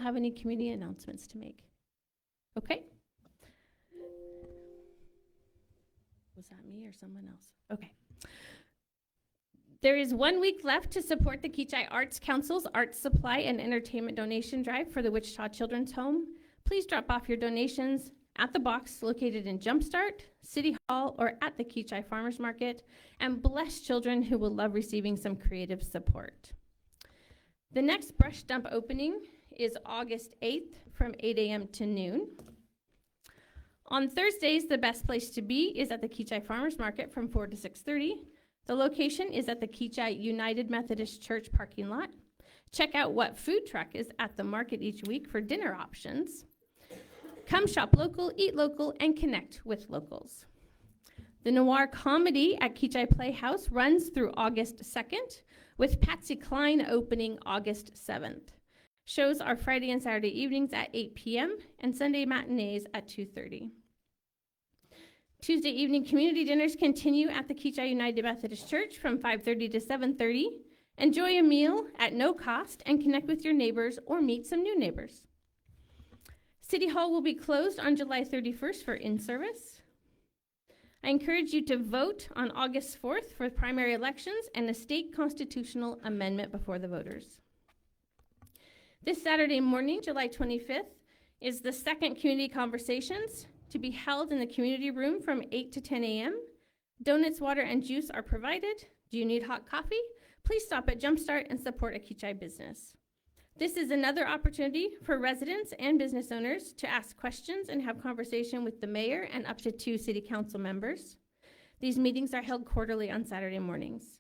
have any community announcements to make? Okay. Was that me or someone else? Okay. There is 1 week left to support the Kechi Arts Council's Arts Supply and Entertainment Donation Drive for the Wichita Children's Home. Please drop off your donations at the box located in Jumpstart, City Hall, or at the Kechi Farmers Market, and bless children who will love receiving some creative support. The next brush dump opening is August 8th from 8 a.m. to noon. On Thursdays, the best place to be is at the Kechi Farmers Market from 4 to 6:30. The location is at the Kechi United Methodist Church parking lot. Check out what food truck is at the market each week for dinner options. Come shop local, eat local, and connect with locals. The Noir Comedy at Kechi Playhouse runs through August 2nd, with Patsy Cline opening August 7th. Shows are Friday and Saturday evenings at 8 p.m. and Sunday matinees at 2:30. Tuesday evening community dinners continue at the Kechi United Methodist Church from 5:30 to 7:30. Enjoy a meal at no cost and connect with your neighbors or meet some new neighbors. City Hall will be closed on July 31st for in-service. I encourage you to vote on August 4th for primary elections and a state constitutional amendment before the voters. This Saturday morning, July 25th, is the second community conversations to be held in the community room from 8 to 10 a.m. Donuts, water, and juice are provided. Do you need hot coffee? Please stop at Jumpstart and support a Kechi business. This is another opportunity for residents and business owners to ask questions and have conversation with the mayor and up to 2 city council members. These meetings are held quarterly on Saturday mornings.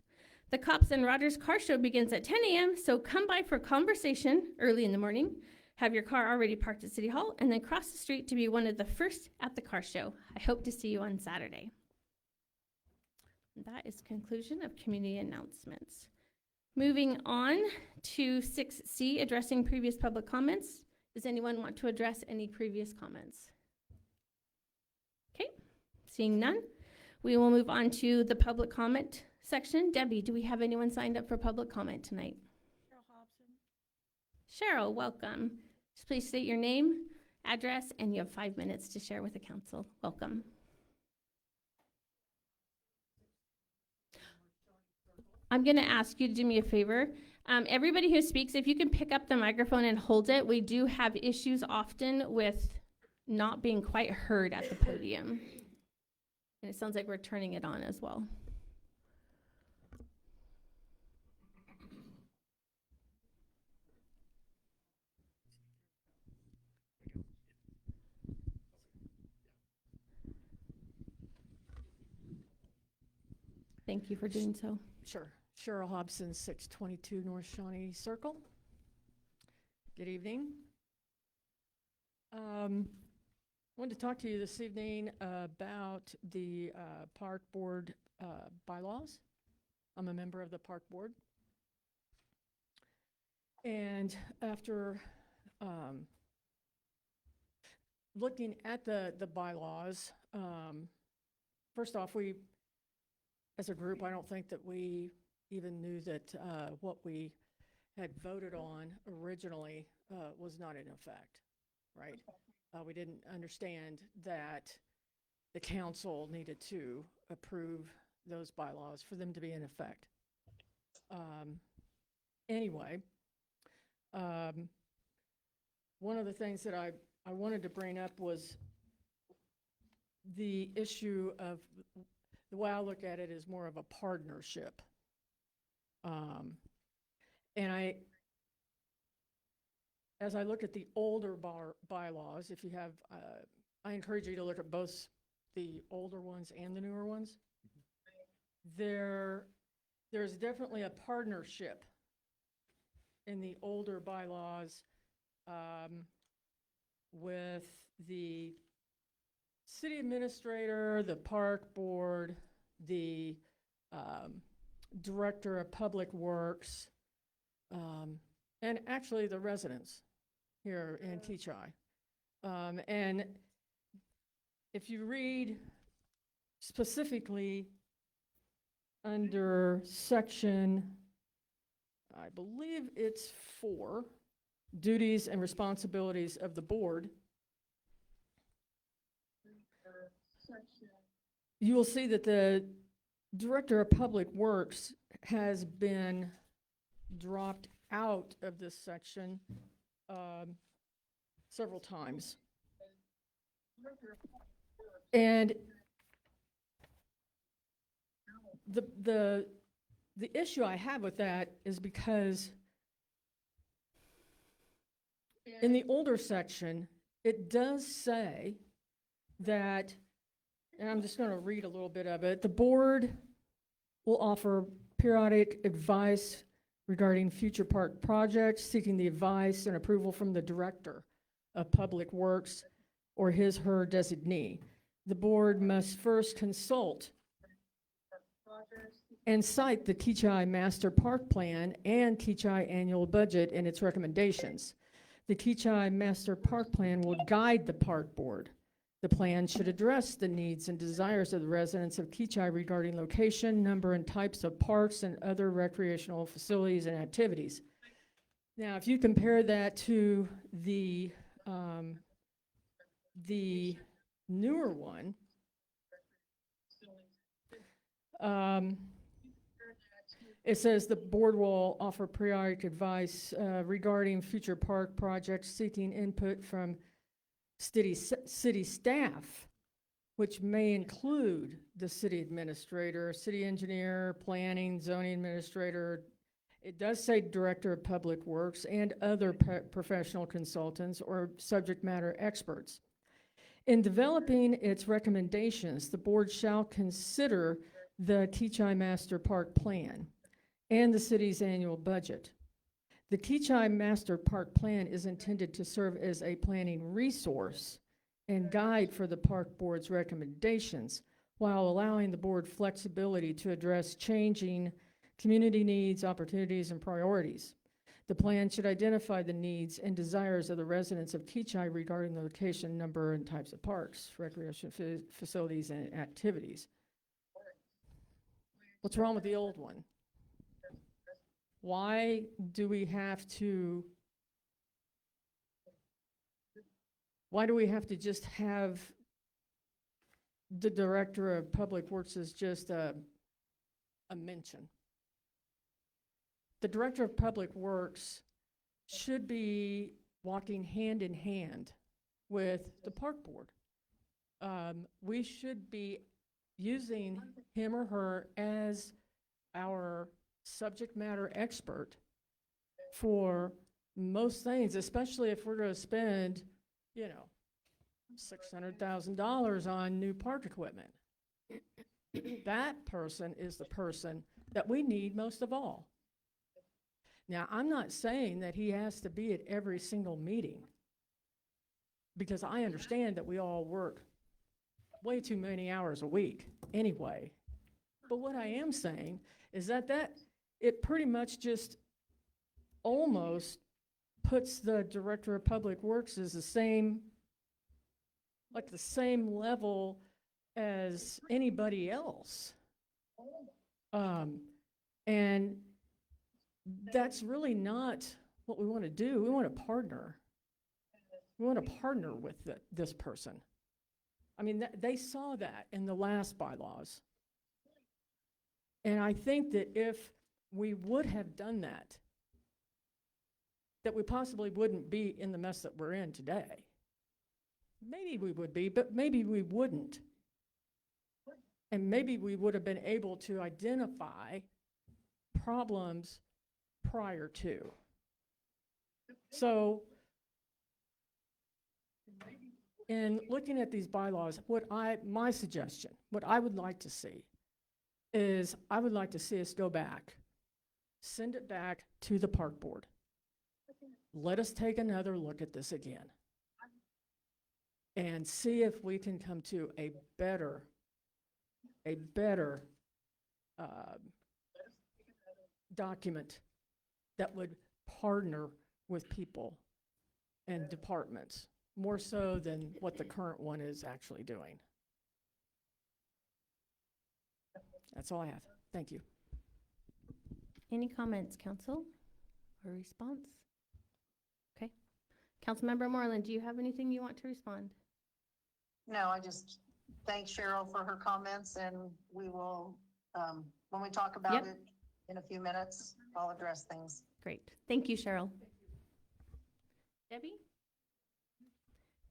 The Cops and Rogers Car Show begins at 10 a.m., so come by for conversation early in the morning. Have your car already parked at City Hall, and then cross the street to be one of the first at the car show. I hope to see you on Saturday. That is conclusion of community announcements. Moving on to 6C, addressing previous public comments. Does anyone want to address any previous comments? Okay, seeing none, we will move on to the public comment section. Debbie, do we have anyone signed up for public comment tonight? Cheryl Hobson. Cheryl, welcome. Just please state your name, address, and you have 5 minutes to share with the council. Welcome. I'm going to ask you to do me a favor. Everybody who speaks, if you can pick up the microphone and hold it, we do have issues often with not being quite heard at the podium. And it sounds like we're turning it on as well. Thank you for doing so. Sure. Cheryl Hobson, 622 North Shawnee Circle. Good evening. Wanted to talk to you this evening about the park board bylaws. I'm a member of the park board. And after looking at the bylaws, first off, as a group, I don't think that we even knew that what we had voted on originally was not in effect, right? We didn't understand that the council needed to approve those bylaws for them to be in effect. Anyway, one of the things that I wanted to bring up was the issue of, the way I look at it is more of a partnership. And as I look at the older bylaws, if you have, I encourage you to look at both the older ones and the newer ones. There's definitely a partnership in the older bylaws with the city administrator, the park board, the director of public works, and actually the residents here in Kechi. And if you read specifically under section, I believe it's 4, duties and responsibilities of the board, you will see that the Director of Public Works has been dropped out of this section several times. And the issue I have with that is because in the older section, it does say that, and I'm just going to read a little bit of it, the board will offer periodic advice regarding future park projects, seeking the advice and approval from the Director of Public Works or his/her designee. The board must first consult and cite the Kechi Master Park Plan and Kechi Annual Budget and its recommendations. The Kechi Master Park Plan will guide the park board. The plan should address the needs and desires of the residents of Kechi regarding location, number, and types of parks and other recreational facilities and activities. Now, if you compare that to the newer one, it says the board will offer periodic advice regarding future park projects, seeking input from city staff, which may include the city administrator, city engineer, planning, zoning administrator. It does say Director of Public Works and other professional consultants or subject matter experts. In developing its recommendations, the board shall consider the Kechi Master Park Plan and the city's annual budget. The Kechi Master Park Plan is intended to serve as a planning resource and guide for the park board's recommendations, while allowing the board flexibility to address changing community needs, opportunities, and priorities. The plan should identify the needs and desires of the residents of Kechi regarding the location, number, and types of parks, recreation facilities, and activities. What's wrong with the old one? Why do we have to just have the Director of Public Works as just a mention? The Director of Public Works should be walking hand in hand with the park board. We should be using him or her as our subject matter expert for most things, especially if we're going to spend, $600,000 on new park equipment. That person is the person that we need most of all. Now, I'm not saying that he has to be at every single meeting, because I understand that we all work way too many hours a week anyway. But what I am saying is that it pretty much just almost puts the Director of Public Works as the same level as anybody else. And that's really not what we want to do. We want to partner. We want to partner with this person. I mean, they saw that in the last bylaws. And I think that if we would have done that we possibly wouldn't be in the mess that we're in today. Maybe we would be, but maybe we wouldn't. And maybe we would have been able to identify problems prior to. So, in looking at these bylaws, my suggestion, what I would like to see is, I would like to see us go back, send it back to the park board. Let us take another look at this again and see if we can come to a better document that would partner with people and departments, more so than what the current one is actually doing. That's all I have. Thank you. Any comments, council, or response? Okay. Councilmember Moreland, do you have anything you want to respond? No, I just thank Cheryl for her comments, and we will, when we talk about Yep. it in a few minutes, I'll address things. Great. Thank you, Cheryl. Debbie?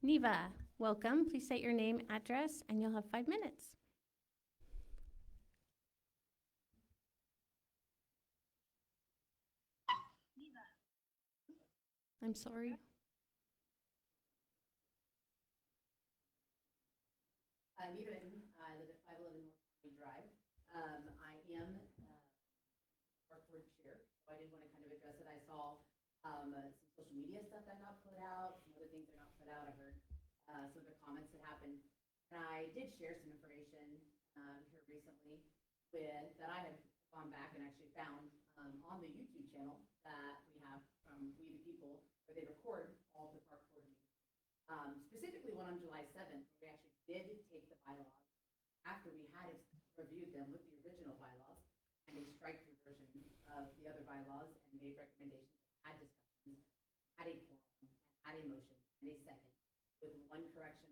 Neva, welcome. Please state your name, address, and you'll have 5 minutes. I'm sorry. Neva, I live at 511 North County Drive. I am park board chair, so I did want to kind of address it. I saw some social media stuff that got put out, some other things that got put out. I heard some of the comments that happened. And I did share some information here recently that I had gone back and actually found on the YouTube channel that we have from We the People, where they record all the park board meetings. Specifically one on July 7th, where we actually did take the bylaws after we had reviewed them with the original bylaws and a strike-through version of the other bylaws and made recommendations, had discussions, had a quorum, had a motion and a second, with one correction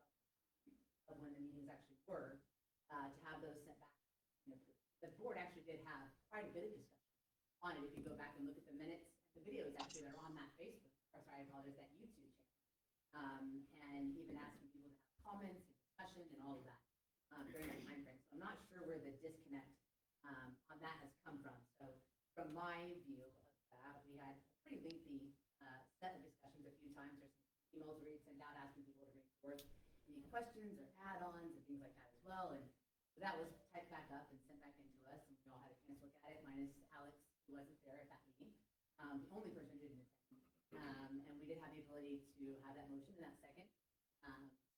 of when the meetings actually were, to have those sent back and approved. The board actually did have quite a bit of discussion on it. If you go back and look at the minutes, the videos actually that are on that Facebook, or sorry, I apologize, that YouTube channel. And even asking people to have comments and discussion and all of that during that time frame. So I'm not sure where the disconnect on that has come from. So from my view of that, we had a pretty lengthy set of discussions a few times. There's some emails where you send out asking people to bring forth any questions or add-ons and things like that as well. And so that was typed back up and sent back into us, and we all had a chance to look at it, minus Alex, who wasn't there at that meeting. The only person who didn't attend. And we did have the ability to have that motion and that second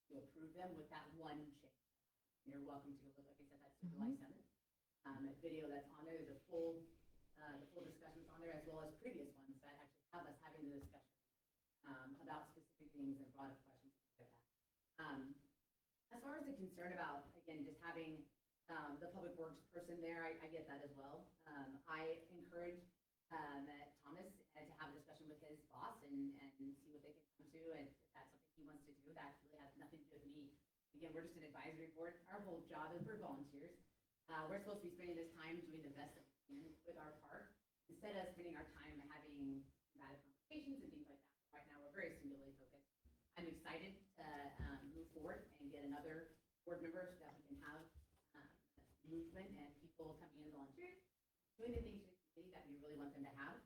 to approve them with that one change. You're welcome to look, like I said, that's July 7th. That video that's on there, the full discussions on there, as well as previous ones that actually have us having the discussion about specific things and brought up questions and things like that. As far as the concern about, again, just having the public works person there, I get that as well. I encourage Thomas to have a discussion with his boss and see what they can come to, and if that's something he wants to do, that really has nothing to do with me. Again, we're just an advisory board. Our whole job is we're volunteers. We're supposed to be spending this time doing the best that we can with our park, instead of spending our time having combative conversations and things like that. Right now, we're very singularly focused. I'm excited to move forward and get another board member so that we can have movement and people coming in volunteers, doing the things for the community that we really want them to have.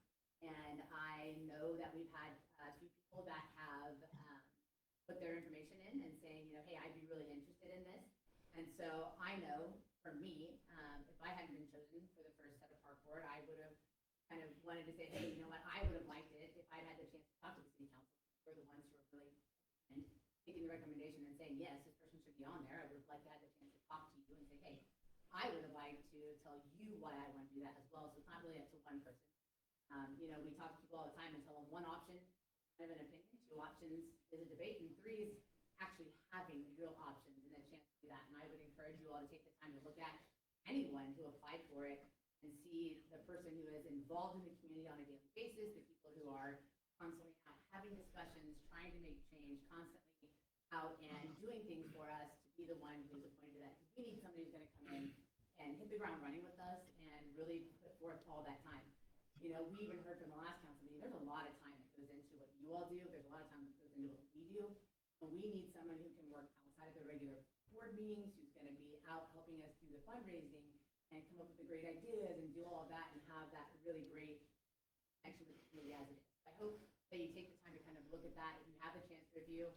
And I know that we've had two people that have put their information in and saying, you know, hey, I'd be really interested in this. And so I know for me, if I hadn't been chosen for the first set of park board, I would have kind of wanted to say, hey, you know what, I would have liked it if I'd had the chance to talk to the city council. We're the ones who are really taking the recommendation and saying, yes, this person should be on there. I would have liked to have the chance to talk to you and say, hey, I would have liked to tell you why I want to do that as well. So it's not really up to one person. You know, we talk to people all the time and tell them one option, kind of an opinion, two options is a debate, and three is actually having real options and a chance to do that. And I would encourage you all to take the time to look at anyone who applied for it and see the person who is involved in the community on a daily basis, the people who are constantly out having discussions, trying to make change, constantly out and doing things for us, to be the one who's appointed to that. Because we need somebody who's going to come in and hit the ground running with us and really put forth all that time. You know, we even heard from the last council meeting, there's a lot of time that goes into what you all do. There's a lot of time that goes into what we do. And we need someone who can work outside of the regular board meetings, who's going to be out helping us do the fundraising and come up with the great ideas and do all of that and have that really great connection with the community as it is. I hope that you take the time to kind of look at that. If you have the chance to review,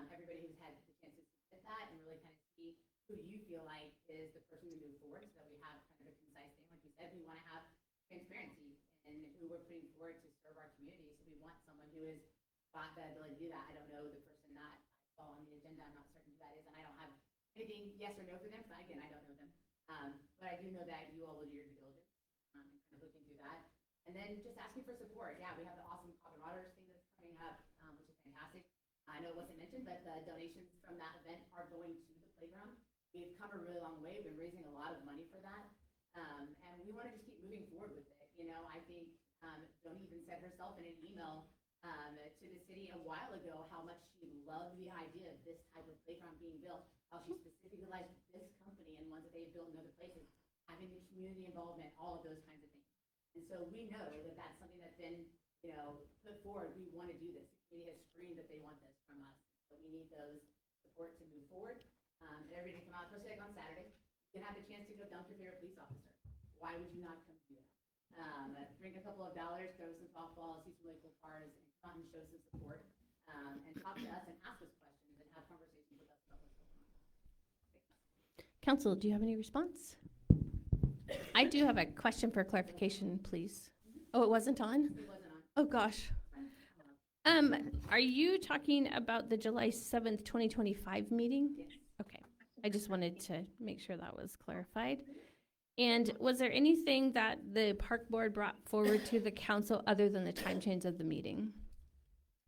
everybody who's had the chance to submit that and really kind of see who you feel like is the person to move forward, so that we have kind of a concise thing. Like you said, we want to have transparency in who we're putting forward to serve our community. So we want someone who has got the ability to do that. I don't know the person that I saw on the agenda. I'm not certain who that is, and I don't have anything yes or no for them. So again, I don't know them. But I do know that you all will do your due diligence and kind of looking through that. And then just asking for support. Yeah, we have the awesome Common Waters thing that's coming up, which is fantastic. I know it wasn't mentioned, but the donations from that event are going to the playground. We've come a really long way. We've been raising a lot of money for that. And we want to just keep moving forward with it. You know, I think Joni even said herself in an email to the city a while ago how much she loved the idea of this type of playground being built, how she specifically liked this company and ones that they had built in other places, having the community involvement, all of those kinds of things. And so we know that that's something that's been, put forward. We want to do this. The community has screamed that they want this from us. So we need those support to move forward. And everybody can come out, especially like on Saturday. You can have the chance to go dunk your favorite police officer. Why would you not come do that? Drink a couple of dollars, throw some softballs, see some really cool cars, and come out and show some support, and talk to us and ask us questions and have conversations with us about what's going on. Council, do you have any response? I do have a question for clarification, please. Oh, it wasn't on? It wasn't on. Oh, gosh. Are you talking about the July 7th, 2025 meeting? Yes. Okay. I just wanted to make sure that was clarified. And was there anything that the park board brought forward to the council other than the time change of the meeting?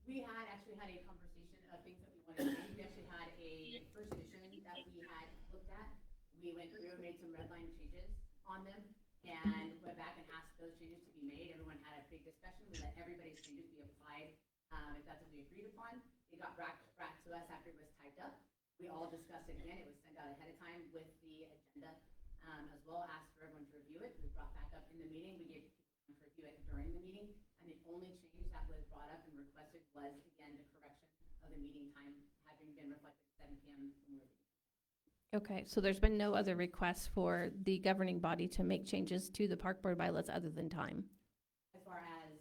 We had actually had a conversation of things that we wanted to do. We actually had a first edition that we had looked at. We went through and made some red line changes on them and went back and asked those changes to be made. Everyone had a big discussion. We let everybody's changes be applied if that's what we agreed upon. It got brought to us after it was typed up. We all discussed it again. It was sent out ahead of time with the agenda as well, asked for everyone to review it. We brought back up in the meeting. We gave people time to review it during the meeting. And the only change that was brought up and requested was, again, the correction of the meeting time having been reflected at 7 p.m. when we were leaving. Okay, so there's been no other requests for the governing body to make changes to the park board bylaws other than time? As far as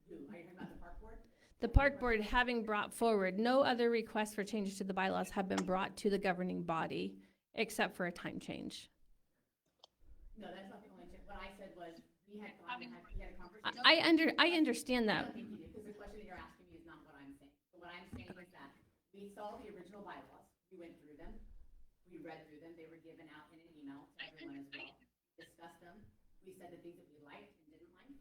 who? Are you talking about the park board? The park board having brought forward, no other requests for changes to the bylaws have been brought to the governing body except for a time change. No, that's not the only change. What I said was we had a conversation. I understand I that. don't think you do, because the question that you're asking me is not what I'm saying. So what I'm saying is that we saw the original bylaws, we went through them, we read through them, they were given out in an email to everyone as well. Discussed them, we said the things that we liked and didn't like.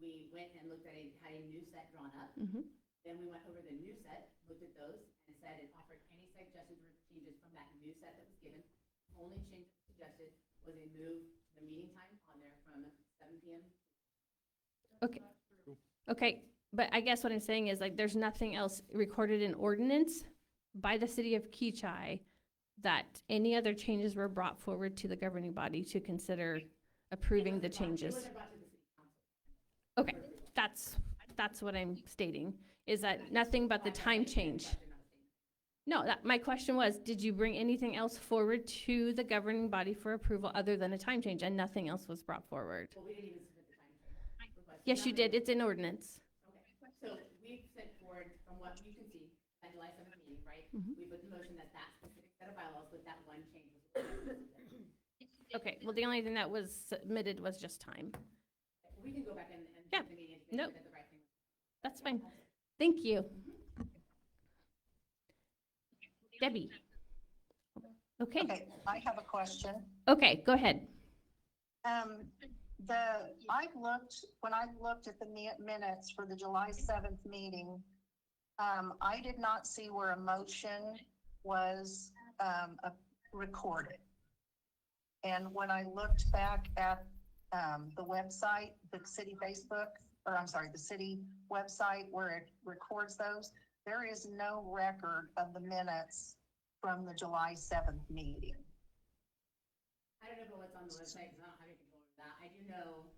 We went and looked at had a new set drawn up. Mhm. Then we went over the new set, looked at those, and said and offered any suggestions or changes from that new set that was given. Only change suggested was a move to the meeting time on there from 7 p.m. Okay. Okay, but I guess what I'm saying is like, there's nothing else recorded in ordinance by the city of Kechi that any other changes were brought forward to the governing body to consider approving the changes. It wasn't brought to the city council. Okay, that's what I'm stating, is that nothing but the time change. No, my question was, did you bring anything else forward to the governing body for approval other than a time change, and nothing else was brought forward? Well, we didn't even submit the time change request. Yes, you did, it's in ordinance. Okay, so we sent forward, from what you can see, at July 7th meeting, right? Mhm. We put in motion that specific set of bylaws with that one change was. Okay, well, the only thing that was submitted was just time. We can go back and Yeah. check the meeting and Nope. make sure that the right thing. That's fine. Thank you. Debbie. Okay, Okay, I have a question. okay, go ahead. When I looked at the minutes for the July 7th meeting, I did not see where a motion was, recorded. And when I looked back at, the website, the city the city website where it records those, there is no record of the minutes from the July 7th meeting. I don't know what's on the website, because I don't have any control over that. I do know,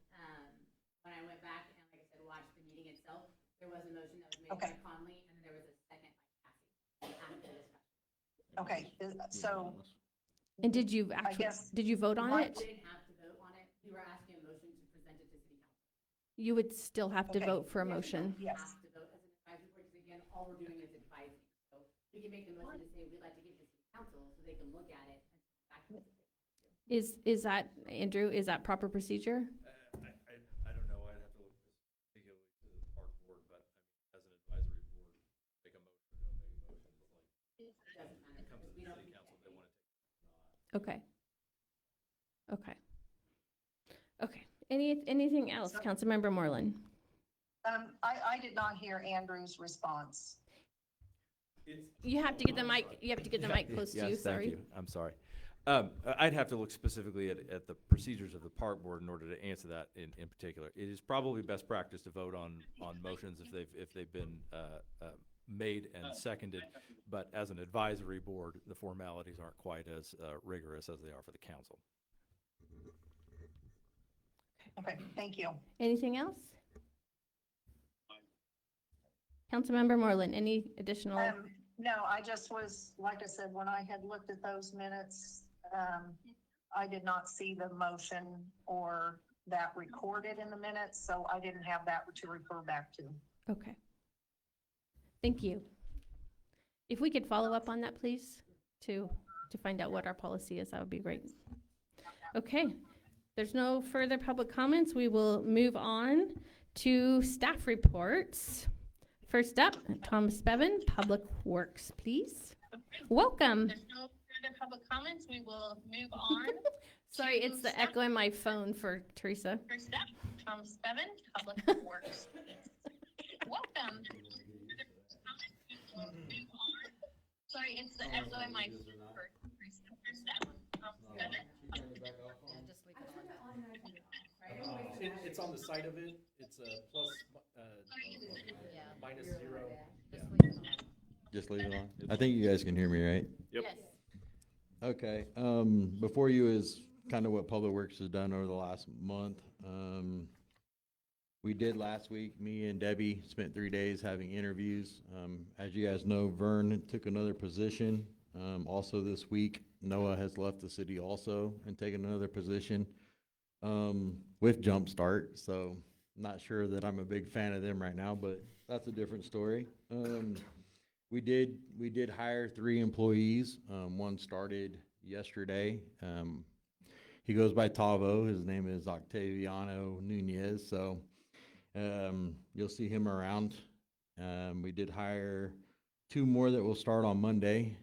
when I went back and, like I said, watched the meeting itself, there was a motion that was made by Okay. Conley, and then there was a second by Cassie after the discussion. Okay, so And did you actually, guess- did you vote on What- it? We didn't have to vote on it. We were asking a motion to present it to city council. You would still have to Okay. vote for a We motion. don't Yes. have to vote as an advisory board, because again, all we're doing is advising. So we can make the motion to say we'd like to give it to city council so they can look at it and back to us. Is that, Andrew, is that proper procedure? I don't know, I'd have to look particularly to the park board, but I mean, as an advisory board, make a motion, don't make a motion, it's like, It doesn't matter. it comes to because we the don't city need council, it. they want to take it or not. Okay. Okay. Okay. Anything else, So- Councilmember Moreland? I did not hear Andrew's response. It's. You have to get the mic, you have to get the mic close to you, Yes, thank sorry. you. I'm sorry. I'd have to look specifically at the procedures of the park board in order to answer that in particular. It is probably best practice to vote on motions if they've been made and seconded, but as an advisory board, the formalities aren't quite as rigorous as they are for the council. Okay, thank you. Anything else? Councilmember Moreland, any additional? No, I just was, like I said, when I had looked at those minutes, I did not see the motion or that recorded in the minutes, so I didn't have that to refer back to. Okay. Thank you. If we could follow up on that, please, to find out what our policy is, that would be great. Okay, there's no further public comments. We will move on to staff reports. First up, Thomas Bevan, Public Works, please. Welcome. There's no further public comments. We will move on. Sorry, it's the echo in my phone for Teresa. First up, Thomas Bevan, Public Works. Welcome. Sorry, it's the echo in my phone for Teresa. First up, Thomas Bevan. It's on the side of it. It's a plus, minus 0. Just leave it on. I think you guys can hear me, right? Yep. Yes. Okay, before you is kind of what Public Works has done over the last month. We did last week, me and Debbie spent 3 days having interviews. As you guys know, Vern took another position. Also this week, Noah has left the city also and taken another position with Jumpstart. So not sure that I'm a big fan of them right now, but that's a different story. We did hire 3 employees. One started yesterday. He goes by Tavo. His name is Octaviano Nunez. So you'll see him around. We did hire 2 more that will start on Monday,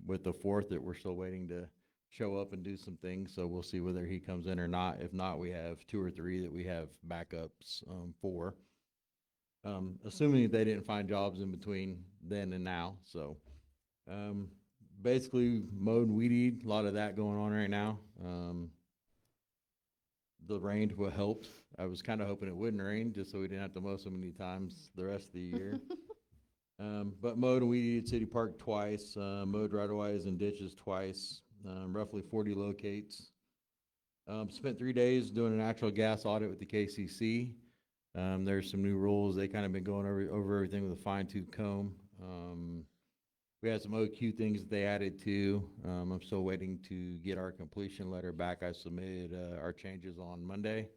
with the 4th that we're still waiting to show up and do some things. So we'll see whether he comes in or not. If not, we have 2 or 3 that we have backups for. Assuming that they didn't find jobs in between then and now. So basically mowed, weed eat, a lot of that going on right now. The rain will help. I was kind of hoping it wouldn't rain just so we didn't have to mow so many times the rest of the year. But mowed and weed eat City Park twice, mowed right-of-ways and ditches twice, roughly 40 locates. Spent 3 days doing a natural gas audit with the KCC. There's some new rules. They kind of been going over everything with a fine-tooth comb. We had some OQ things that they added to. I'm still waiting to get our completion letter back. I submitted our changes on Monday.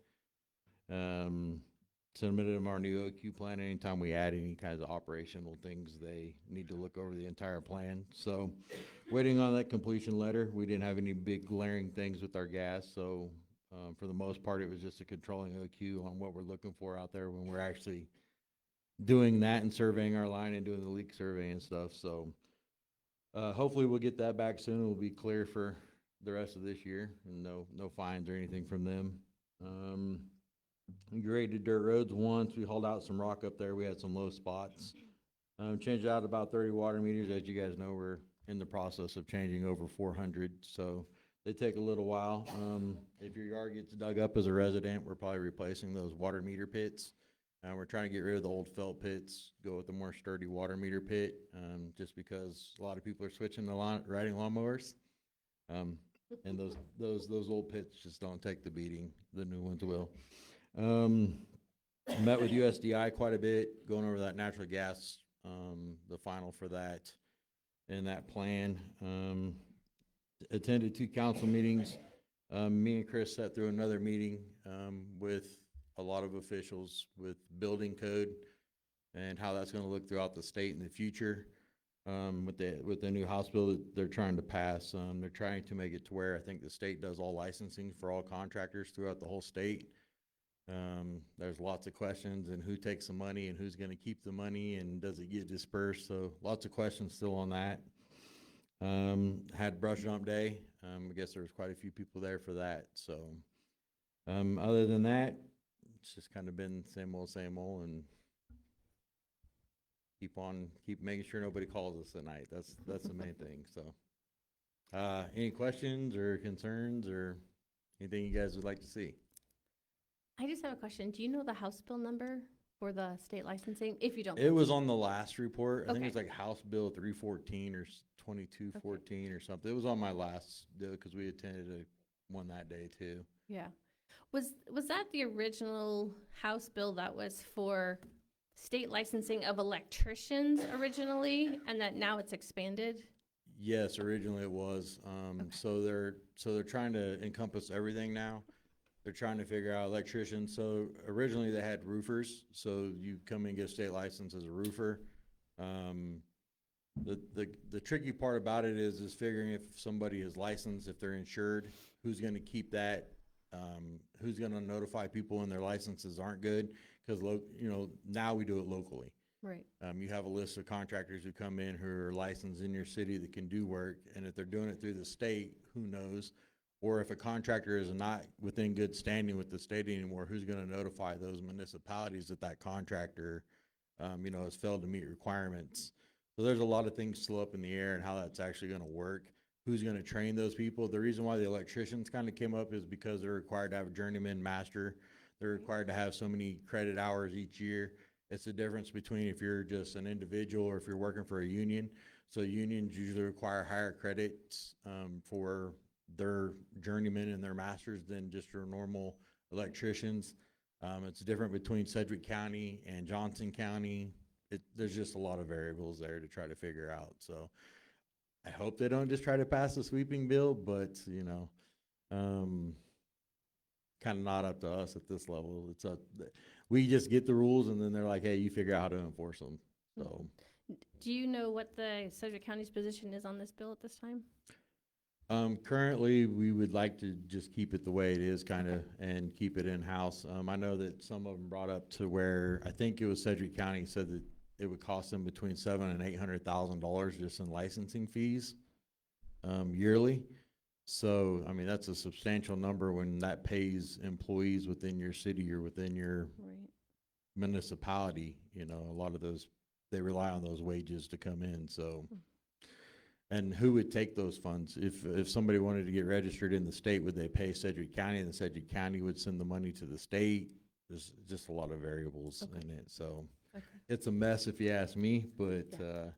Submitted them our new OQ plan. Anytime we add any kinds of operational things, they need to look over the entire plan. So waiting on that completion letter. We didn't have any big glaring things with our gas. So for the most part, it was just a controlling OQ on what we're looking for out there when we're actually doing that and surveying our line and doing the leak survey and stuff. So hopefully we'll get that back soon. We'll be clear for the rest of this year and no fines or anything from them. We graded dirt roads once. We hauled out some rock up there. We had some low spots. Changed out about 30 water meters. As you guys know, we're in the process of changing over 400. So they take a little while. If your yard gets dug up as a resident, we're probably replacing those water meter pits. We're trying to get rid of the old felt pits, go with a more sturdy water meter pit, just because a lot of people are switching to riding lawnmowers. And those old pits just don't take the beating. The new ones will. Met with USDI quite a bit, going over that natural gas, the final for that and that plan. Attended 2 council meetings. Me and Chris sat through another meeting with a lot of officials with building code and how that's going to look throughout the state in the future. With the new house bill that they're trying to pass, they're trying to make it to where I think the state does all licensing for all contractors throughout the whole state. There's lots of questions and who takes the money and who's going to keep the money and does it get dispersed? So lots of questions still on that. Had brush dump day. I guess there was quite a few people there for that. So other than that, it's just kind of been same old, and keep making sure nobody calls us at night. That's the main thing. So Any questions or concerns or anything you guys would like to see? I just have a question. Do you know the House bill number for the state licensing? If you don't. It was on the last report. I think it was Okay. like House Bill 314 or 2214 or something. It was on my last, because we attended one that day too. Yeah. Was that the original House bill that was for state licensing of electricians originally, and that now it's expanded? Yes, originally it was. So they're trying to encompass everything now. They're trying to figure out electricians. So originally they had roofers. So you come and get a state license as a roofer. The tricky part about it is figuring if somebody is licensed, if they're insured, who's going to keep that, who's going to notify people when their licenses aren't good. Because, now we do it locally. Right. You have a list of contractors who come in who are licensed in your city that can do work, and if they're doing it through the state, who knows? Or if a contractor is not within good standing with the state anymore, who's gonna notify those municipalities that that contractor, has failed to meet requirements? So there's a lot of things still up in the air and how that's actually gonna work. Who's gonna train those people? The reason why the electricians kind of came up is because they're required to have a journeyman master. They're required to have so many credit hours each year. It's the difference between if you're just an individual or if you're working for a union. So unions usually require higher credits for their journeymen and their masters than just your normal electricians. It's different between Sedgwick County and Johnson County. There's just a lot of variables there to try to figure out. So I hope they don't just try to pass a sweeping bill, but kind of not up to us at this level. It's we just get the rules and then they're like, hey, you figure out how to enforce them. So Do you know what the Sedgwick County's position is on this bill at this time? currently we would like to just keep it the way it is kind of and keep it in-house. I know that some of them brought up to where I think it was Sedgwick County said that it would cost them between $700,000 and $800,000 just in licensing fees yearly. So, I mean, that's a substantial number when that pays employees within your city or within your Right. municipality. A lot of those, they rely on those wages to come in, so. And who would take those funds? If somebody wanted to get registered in the state, would they pay Sedgwick County and the Sedgwick County would send the money to the state? There's just a lot of variables in it, so. Okay. It's a mess if you ask me, but, Yeah.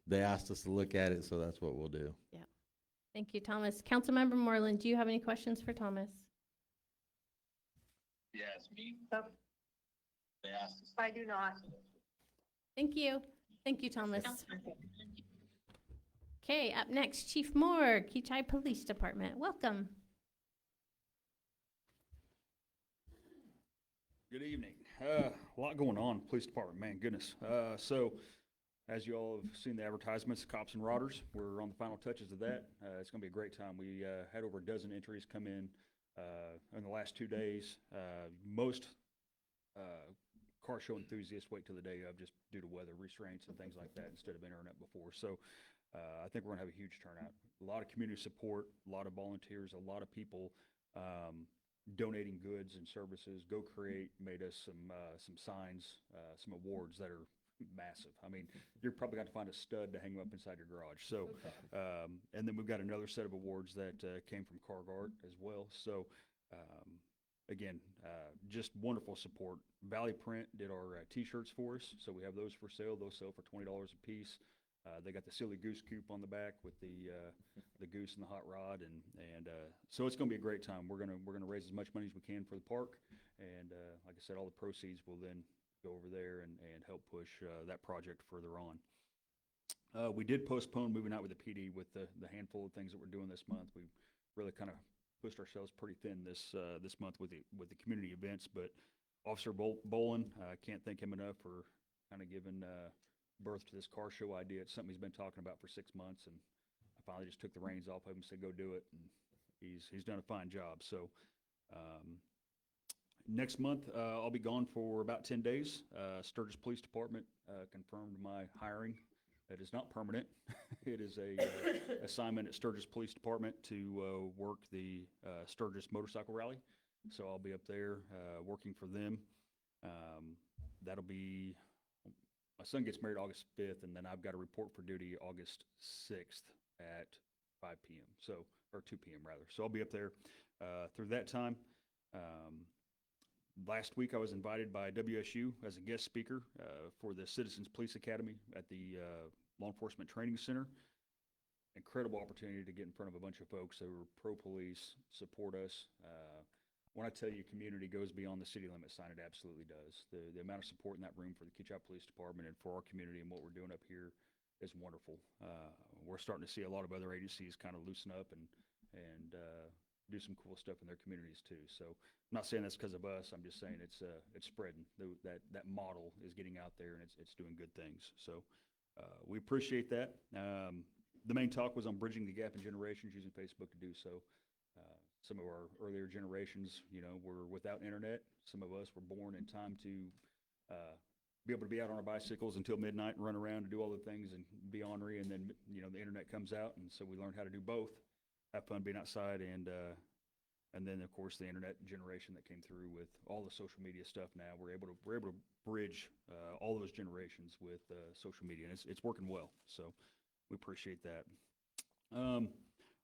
they asked us to look at it, so that's what we'll do. Thank you, Thomas. Councilmember Moreland, do you have any questions for Thomas? Yes, me. So They asked us. I do not. Thank you. Thank you, Thomas. Okay, up next, Chief Moore, Kechi Police Department. Welcome. Good evening. A lot going on, police department, man, goodness. So, as you all have seen the advertisements, Cops and Rodders, we're on the final touches of that. It's gonna be a great time. We had over a dozen entries come in the last 2 days. Most car show enthusiasts wait till the day of just due to weather restraints and things like that instead of entering it before. So, I think we're gonna have a huge turnout. A lot of community support, a lot of volunteers, a lot of people donating goods and services. Go Create made us some signs, some awards that are massive. I mean, you're probably going to find a stud to hang up inside your garage. So, and then we've got another set of awards that came from Cargart as well. So, again, just wonderful support. Valley Print did our T-shirts for us, so we have those for sale. Those sell for $20 a piece. They got the silly goose coop on the back with the goose and the hot rod, and so it's going to be a great time. We're gonna raise as much money as we can for the park, and like I said, all the proceeds will then go over there and help push that project further on. We did postpone moving out with the PD with the handful of things that we're doing this month. We really kind of pushed ourselves pretty thin this month with the community events, but Officer Bolin, can't thank him enough for kind of giving birth to this car show idea. It's something he's been talking about for 6 months, and I finally just took the reins off of him and said, go do it. And he's done a fine job. So next month, I'll be gone for about 10 days. Sturgis Police Department confirmed my hiring. It is not permanent. It is a assignment at Sturgis Police Department to work the Sturgis Motorcycle Rally. So I'll be up there working for them. That'll be, my son gets married August 5th, and then I've got to report for duty August 6th at 5 PM, so, or 2 PM rather. So I'll be up there through that time. Last week, I was invited by WSU as a guest speaker for the Citizens Police Academy at the Law Enforcement Training Center. Incredible opportunity to get in front of a bunch of folks that were pro-police, support us. When I tell you community goes beyond the city limit sign, it absolutely does. The amount of support in that room for the Kechi Police Department and for our community and what we're doing up here is wonderful. We're starting to see a lot of other agencies kind of loosen up and do some cool stuff in their communities too. So I'm not saying that's because of us. I'm just saying it's spreading. That model is getting out there and it's doing good things. So we appreciate that. The main talk was on bridging the gap in generations using Facebook to do so. Some of our earlier generations, were without internet. Some of us were born in time to be able to be out on our bicycles until midnight and run around and do all the things and be ornery. And then, the internet comes out. And so we learned how to do both, have fun being outside. And then, of course, the internet generation that came through with all the social media stuff now, we're able to bridge all those generations with social media. And it's working well. So we appreciate that.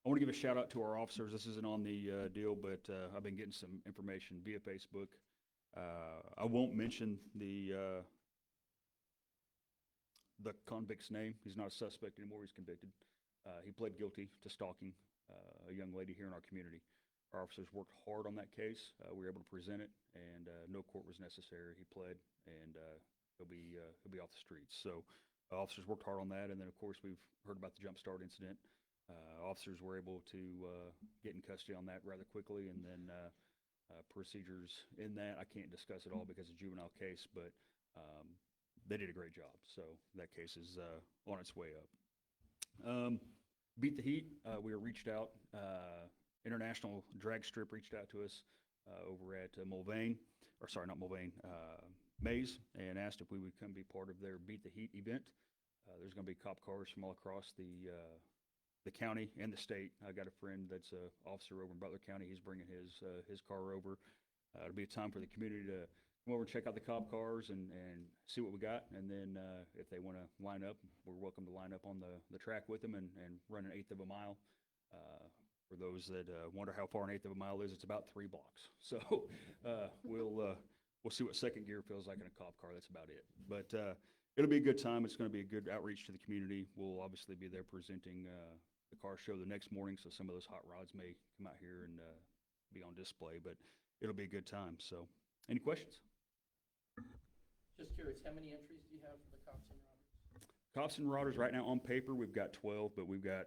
I want to give a shout out to our officers. This isn't on the deal, but I've been getting some information via Facebook. I won't mention the convict's name. He's not a suspect anymore. He's convicted. He pled guilty to stalking a young lady here in our community. Our officers worked hard on that case. We were able to present it, and no court was necessary. He pled, and he'll be off the streets. So officers worked hard on that, and then of course we've heard about the Jump Start incident. Officers were able to get in custody on that rather quickly, and then procedures in that, I can't discuss it all because it's a juvenile case, but they did a great job. So that case is on its way up. Beat the Heat, we were reached out. International Drag Strip reached out to us over at Mays, and asked if we would come be part of their Beat the Heat event. There's going to be cop cars from all across the county and the state. I got a friend that's an officer over in Butler County. He's bringing his car over. It'll be a time for the community to come over and check out the cop cars and see what we got. And then if they want to line up, we're welcome to line up on the track with them and run an eighth of a mile. For those that wonder how far an eighth of a mile is, it's about 3 blocks. So we'll see what second gear feels like in a cop car. That's about it. But it'll be a good time. It's going to be a good outreach to the community. We'll obviously be there presenting the car show the next morning, so some of those hot rods may come out here and be on display, but it'll be a good time. So any questions? Just curious, how many entries do you have for the Cops and Robbers? Cops and Rodders, right now on paper, we've got 12, but we've got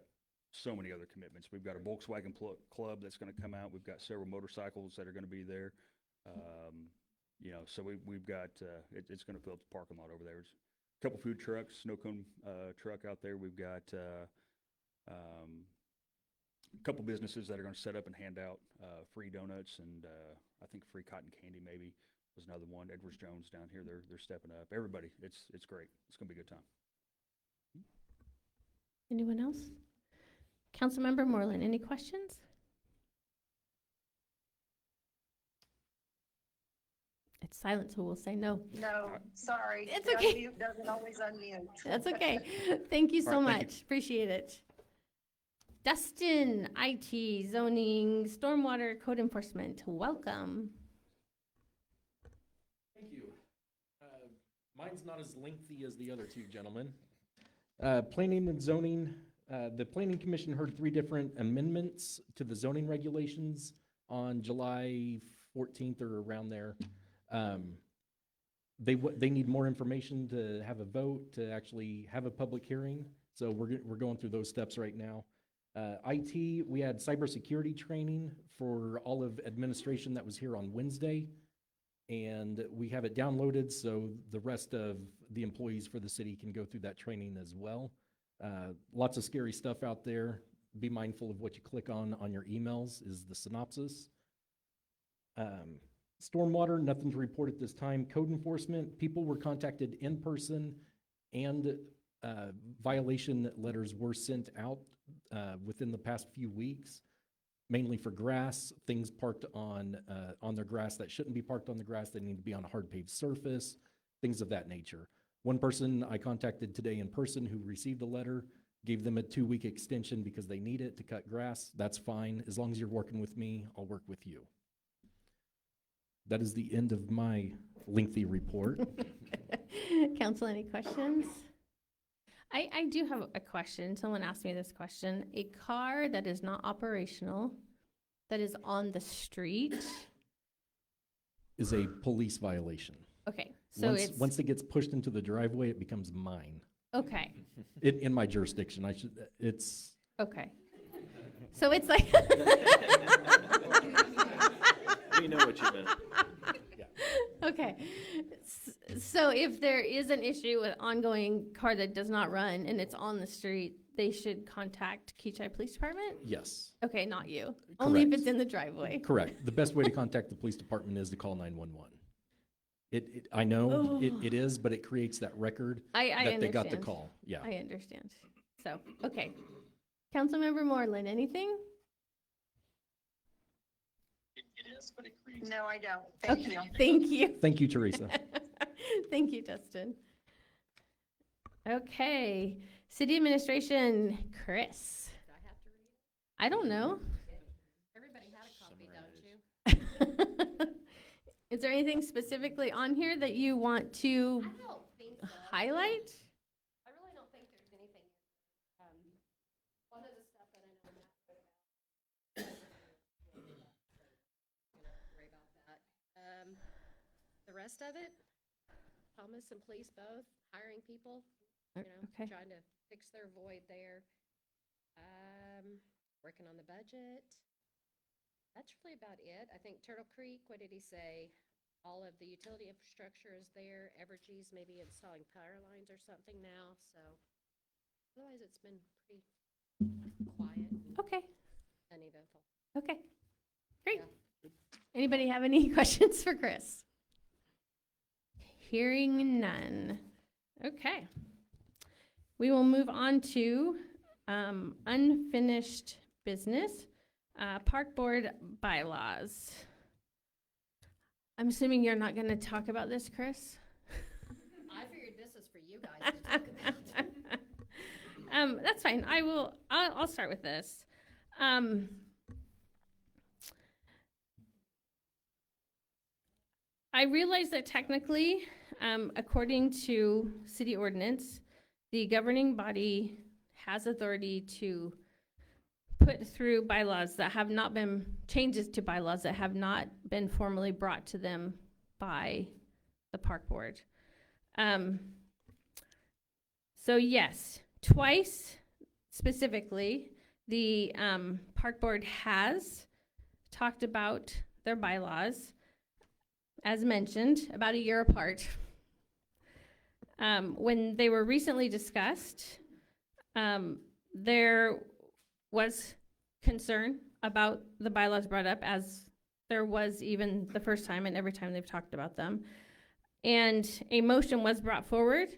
so many other commitments. We've got a Volkswagen club that's going to come out. We've got several motorcycles that are going to be there. So we've got, it's going to fill up the parking lot over there. There's a couple food trucks, snow cone truck out there. We've got a couple businesses that are going to set up and hand out free donuts and I think free cotton candy maybe was another one. Edwards Jones down here, they're stepping up. Everybody, it's great. It's going to be a good time. Anyone else? Councilmember Moreland, any questions? It's silent, so we'll say no. No, sorry. It's The okay. unmute doesn't always unmute. That's okay. Thank you so All right, thank much. Appreciate it. Dustin, IT, zoning, stormwater, code enforcement, welcome. Thank you. Mine's not as lengthy as the other two gentlemen. Planning and zoning, the Planning Commission heard 3 different amendments to the zoning regulations on July 14th or around there. They need more information to have a vote, to actually have a public hearing. So we're going through those steps right now. IT, we had cybersecurity training for all of administration that was here on Wednesday. And we have it downloaded so the rest of the employees for the city can go through that training as well. Lots of scary stuff out there. Be mindful of what you click on your emails is the synopsis. Stormwater, nothing to report at this time. Code enforcement, people were contacted in person and violation letters were sent out within the past few weeks, mainly for grass, things parked on their grass that shouldn't be parked on the grass. They need to be on a hard paved surface, things of that nature. One person I contacted today in person who received a letter Gave them a 2-week extension because they need it to cut grass. That's fine. As long as you're working with me, I'll work with you. That is the end of my lengthy report. Council, any questions? I do have a question. Someone asked me this question. A car that is not operational, that is on the street. Is a police violation. Okay, so Once it gets pushed into the driveway, it becomes mine. okay, In my jurisdiction, it's, okay. So it's like. We know what you meant. Okay, so if there is an issue with ongoing car that does not run and it's on the street, they should contact Kechi Police Department? yes, Okay, not you. Only if Correct. it's in the driveway. correct. The best way to contact the police department is to call 911. I know it is, but it creates that record I that understand. they got the call. Yeah. I understand. So, okay. Councilmember Moreland, anything? No, I don't. Thank Okay, you. thank you. Thank you, Teresa. Thank you, Dustin. Okay, city administration, Chris. Do I have to read? I don't know. Everybody had a copy, don't you? Is there anything specifically on here that you want to I don't think so. highlight? I really don't think there's anything. One of the stuff that I know Matt wrote about. Gonna worry about that. The rest of it, Thomas and police both hiring people, Okay. trying to fix their void there. Working on the budget. That's really about it. I think Turtle Creek, what did he say? All of the utility infrastructure is there. Evergy's maybe installing power lines or something now, so otherwise it's been pretty quiet and Okay, uneventful. okay. Great. Yeah. Anybody have any questions for Chris? Hearing none. Okay. We will move on to unfinished business, park board bylaws. I'm assuming you're not going to talk about this, Chris? I figured this is for you guys to talk about. That's fine. I'll start with this. I realize that technically, according to city ordinance, the governing body has authority to put through bylaws that have not been, changes to bylaws that have not been formally brought to them by the park board. So yes, twice specifically, the park board has talked about their bylaws, as mentioned, about a year apart. When they were recently discussed, there was concern about the bylaws brought up, as there was even the first time and every time they've talked about them. And a motion was brought forward,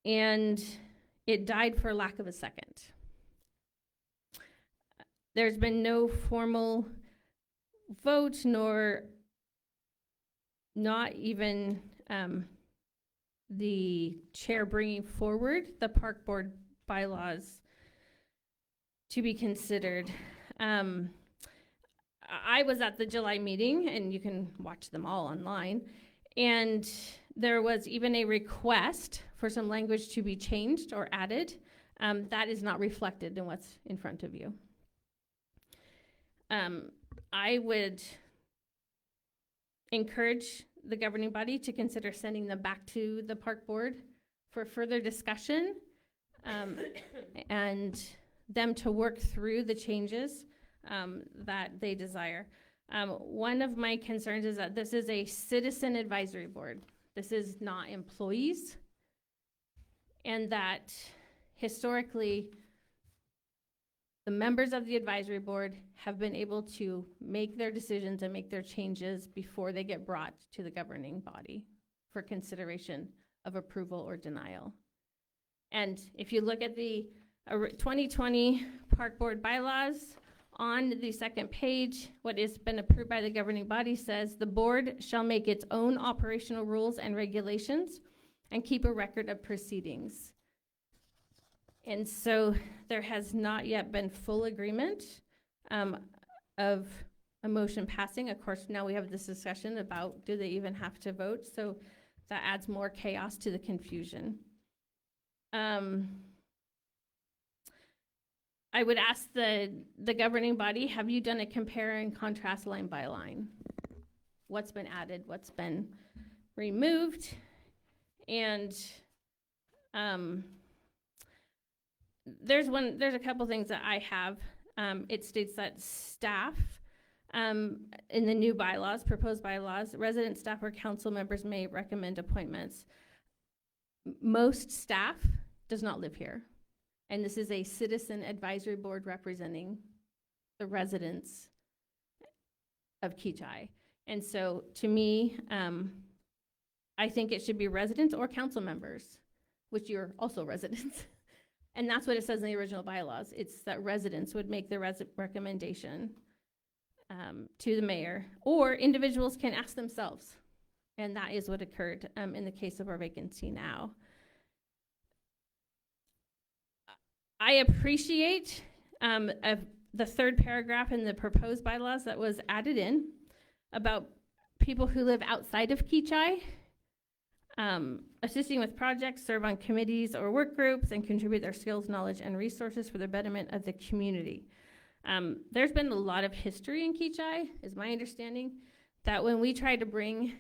and it died for lack of a second. There's been no formal vote, nor not even the chair bringing forward the park board bylaws to be considered. I was at the July meeting, and you can watch them all online, and there was even a request for some language to be changed or added. That is not reflected in what's in front of you. I would encourage the governing body to consider sending them back to the park board for further discussion, and them to work through the changes that they desire. One of my concerns is that this is a citizen advisory board. This is not employees, and that historically, the members of the advisory board have been able to make their decisions and make their changes before they get brought to the governing body for consideration of approval or denial. And if you look at the 2020 park board bylaws, on the second page, what has been approved by the governing body says, the board shall make its own operational rules and regulations and keep a record of proceedings. And so there has not yet been full agreement of a motion passing. Of course, now we have this discussion about, do they even have to vote? So that adds more chaos to the confusion. I would ask the governing body, have you done a compare and contrast line by line? What's been added, what's been removed? And there's a couple things that I have. It states that staff, in the new bylaws, proposed bylaws, resident staff or council members may recommend appointments. Most staff does not live here. And this is a citizen advisory board representing the residents of Kechi. And so to me, I think it should be residents or council members, which you're also residents. And that's what it says in the original bylaws. It's that residents would make the recommendation to the mayor, or individuals can ask themselves. And that is what occurred in the case of our vacancy now. I appreciate the third paragraph in the proposed bylaws that was added in about people who live outside of Kechi, assisting with projects, serve on committees or work groups, and contribute their skills, knowledge, and resources for the betterment of the community. There's been a lot of history in Kechi, is my understanding, that when we try to bring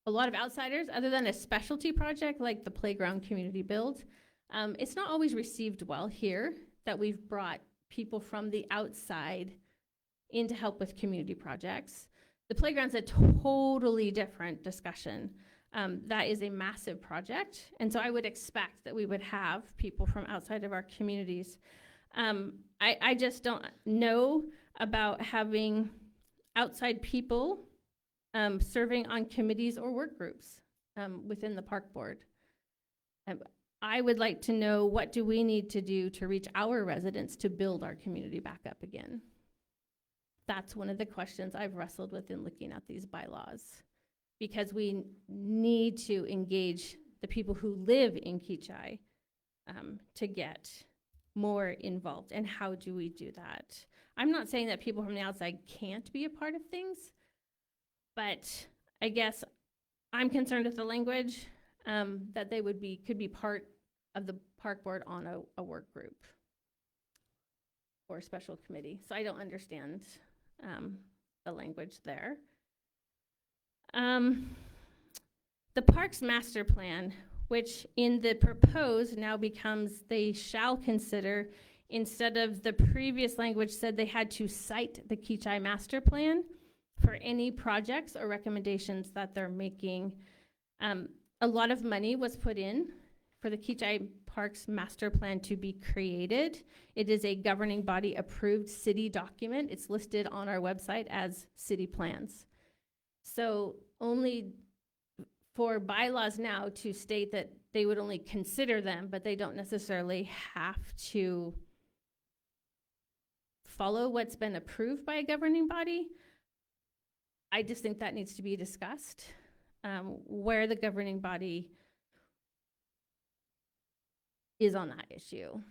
a lot of outsiders, other than a specialty project like the playground community build, it's not always received well here that we've brought people from the outside in to help with community projects. The playground's a totally different discussion. That is a massive project, and so I would expect that we would have people from outside of our communities. I just don't know about having outside people serving on committees or work groups within the park board. I would like to know, what do we need to do to reach our residents to build our community back up again? That's one of the questions I've wrestled with in looking at these bylaws, because we need to engage the people who live in Kechi to get more involved. And how do we do that? I'm not saying that people from the outside can't be a part of things, but I guess I'm concerned with the language that they could be part of the park board on a work group or a special committee. So I don't understand the language there. The parks master plan, which in the proposed now becomes they shall consider, instead of the previous language said they had to cite the Kechi master plan for any projects or recommendations that they're making. A lot of money was put in for the Kechi Parks master plan to be created. It is a governing body approved city document. It's listed on our website as city plans. So only for bylaws now to state that they would only consider them, but they don't necessarily have to follow what's been approved by a governing body. I just think that needs to be discussed, where the governing body is on that issue.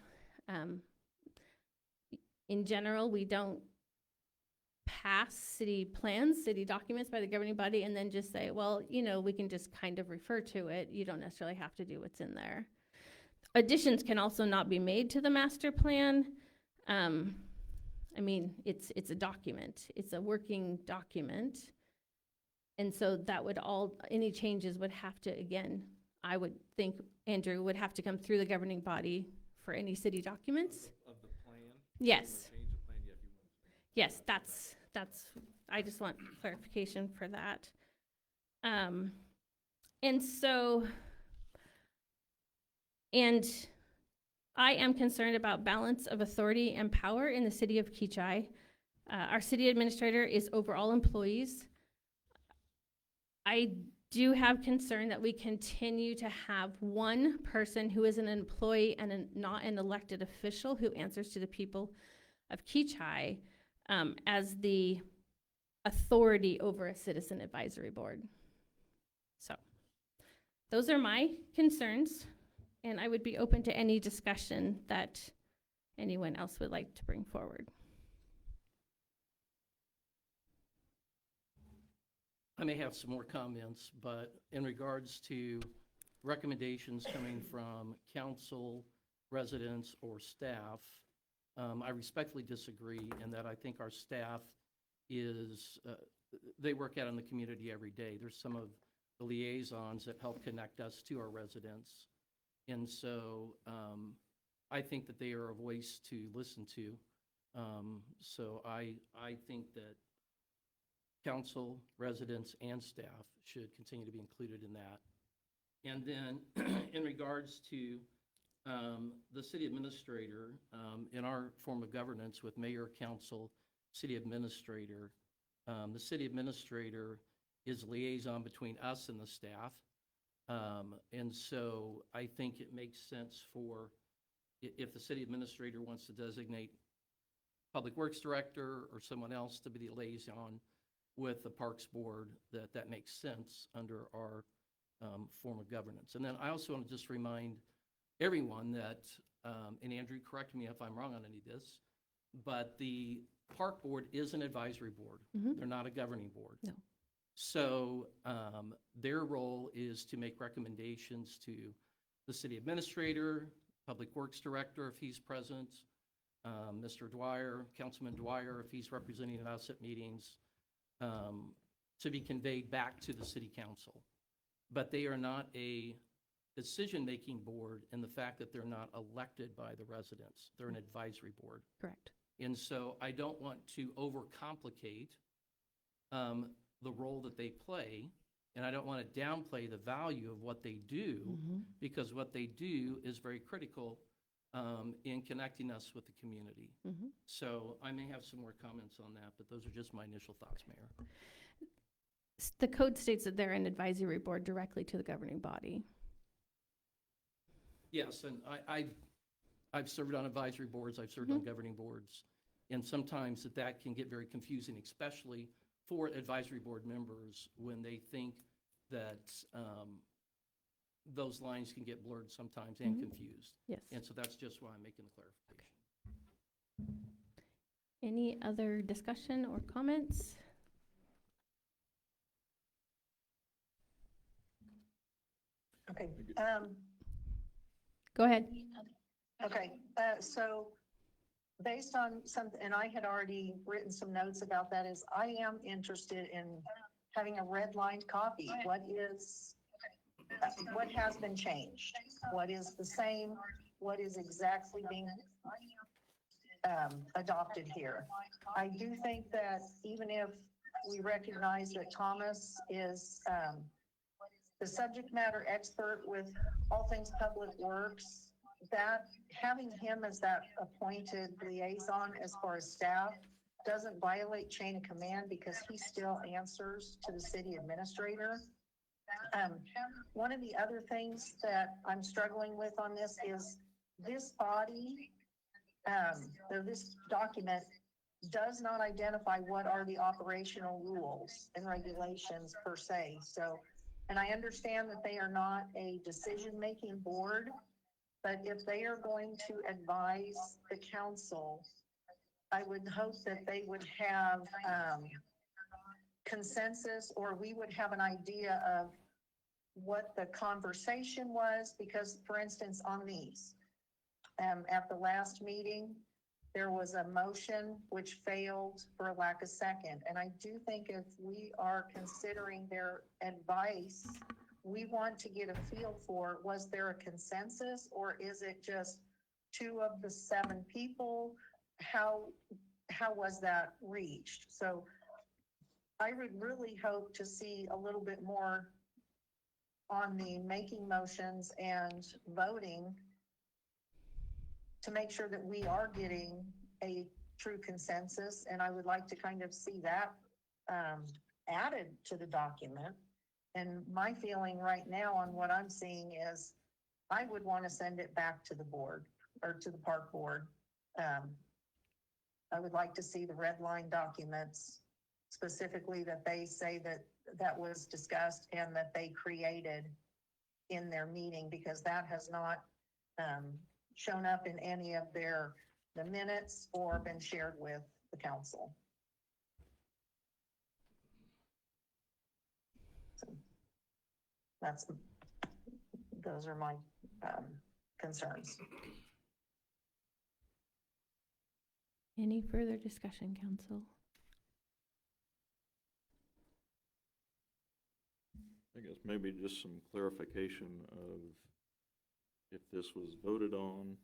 In general, we don't pass city plans, city documents by the governing body and then just say, well, you know, we can just kind of refer to it. You don't necessarily have to do what's in there. Additions can also not be made to the master plan. I mean, it's a document. It's a working document. And so that would any changes would have to, again, I would think, Andrew, would have to come through the governing body for any city documents. Of the plan? Yes. Yes, that's, I just want clarification for that. And so, and I am concerned about balance of authority and power in the city of Kechi. Our city administrator is over all employees. I do have concern that we continue to have one person who is an employee and not an elected official who answers to the people of Kechi as the authority over a citizen advisory board. So those are my concerns. And I would be open to any discussion that anyone else would like to bring forward. I may have some more comments, but in regards to recommendations coming from council, residents, or staff, I respectfully disagree in that I think our staff is, they work out in the community every day. There's some of the liaisons that help connect us to our residents. And so I think that they are a voice to listen to. So I think that council, residents, and staff should continue to be included in that. And then in regards to the city administrator, in our form of governance with mayor, council, city administrator, the city administrator is liaison between us and the staff. And so I think it makes sense for, if the city administrator wants to designate public works director or someone else to be the liaison with the Parks Board, that makes sense under our form of governance. And then I also want to just remind everyone that, and Andrew, correct me if I'm wrong on any of this, but the Park Board is an advisory board. Mhm. They're not a governing board. No. So their role is to make recommendations to the city administrator, public works director if he's present, Mr. Dwyer, Councilman Dwyer if he's representing us at meetings, to be conveyed back to the city council. But they are not a decision-making board in the fact that they're not elected by the residents. They're an advisory board. Correct. And so I don't want to overcomplicate the role that they play, and I don't want to downplay the value of what they do, because what they do is very critical in connecting us with the community. So I may have some more comments on that, but those are just my initial thoughts, Mayor. The code states that they're an advisory board directly to the governing body. Yes, and I've served on advisory boards, I've served on governing boards, and sometimes that can get very confusing, especially for advisory board members when they think that those lines can get blurred sometimes and confused. Yes. And so that's just why I'm making the clarification. Any other discussion or comments? Okay, Go ahead. okay, so based on some, and I had already written some notes about that, is I am interested in having a redlined copy. What has been changed? What is the same? What is exactly being adopted here? I do think that even if we recognize that Thomas is the subject matter expert with all things public works, that having him as that appointed liaison as far as staff doesn't violate chain of command because he still answers to the city administrator. One of the other things that I'm struggling with on this is this body, or this document does not identify what are the operational rules and regulations per se. So, and I understand that they are not a decision-making board, but if they are going to advise the council, I would hope that they would have consensus, or we would have an idea of what the conversation was, because for instance, on these, at the last meeting, there was a motion which failed for a lack of second. And I do think if we are considering their advice, we want to get a feel for, was there a consensus or is it just 2 of the 7 people? How was that reached? So I would really hope to see a little bit more on the making motions and voting to make sure that we are getting a true consensus. And I would like to kind of see that added to the document. And my feeling right now on what I'm seeing is I would want to send it back to the board or to the park board. I would like to see the red line documents specifically that they say that that was discussed and that they created in their meeting, because that has not shown up in any of the minutes or been shared with the council. So those are my, concerns. Any further discussion, council? I guess maybe just some clarification of if this was voted on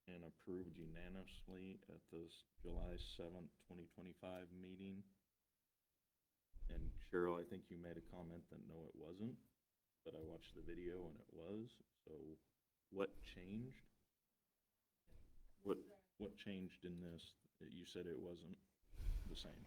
and approved unanimously at this July 7th, 2025 meeting. And Cheryl, I think you made a comment that no, it wasn't, but I watched the video and it was. So what changed? What changed in this that you said it wasn't the same?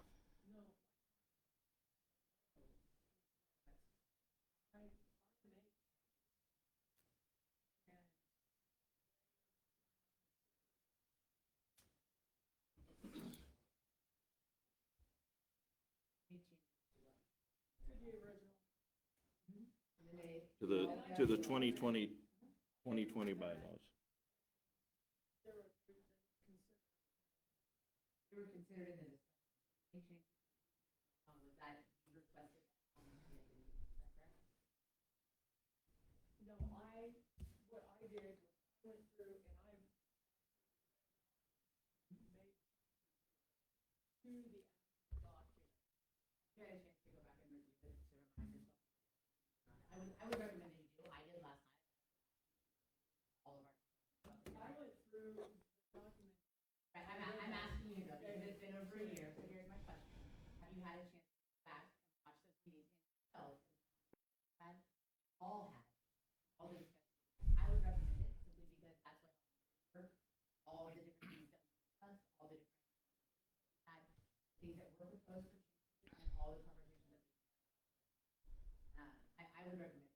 To the 2020 bylaws. They were considered in the change. Was that requested? Is that correct? No, what I did, went through and I made to the document. You had a chance to go back and review it to remind yourself. I would recommend that you do. I did last night. All of our. I went through the document. Right, I'm asking you though, because it's been over a year, so here's my question. Have you had a chance to go back and watch those meetings yourself? Had, all the discussion. I would recommend it simply because that's what all the different things that we discussed, all the different had things that were proposed for changes and all the conversations that we I would recommend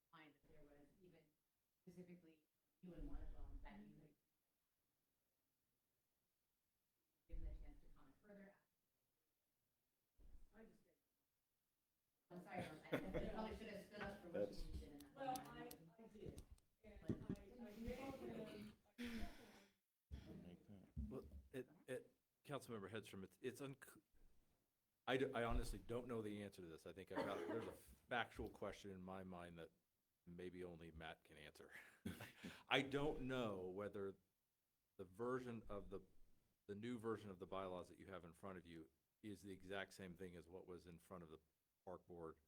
find if there was even specifically you and one of them that you had given the chance to comment further. I just did. I'm sorry, I probably should have stood up for what you did in that. Well, I did. And I mailed him. Well, Councilmember Hedstrom, I honestly don't know the answer to this. I think there's a factual question in my mind that maybe only Matt can answer. I don't know whether the new version of the bylaws that you have in front of you is the exact same thing as what was in front of the park board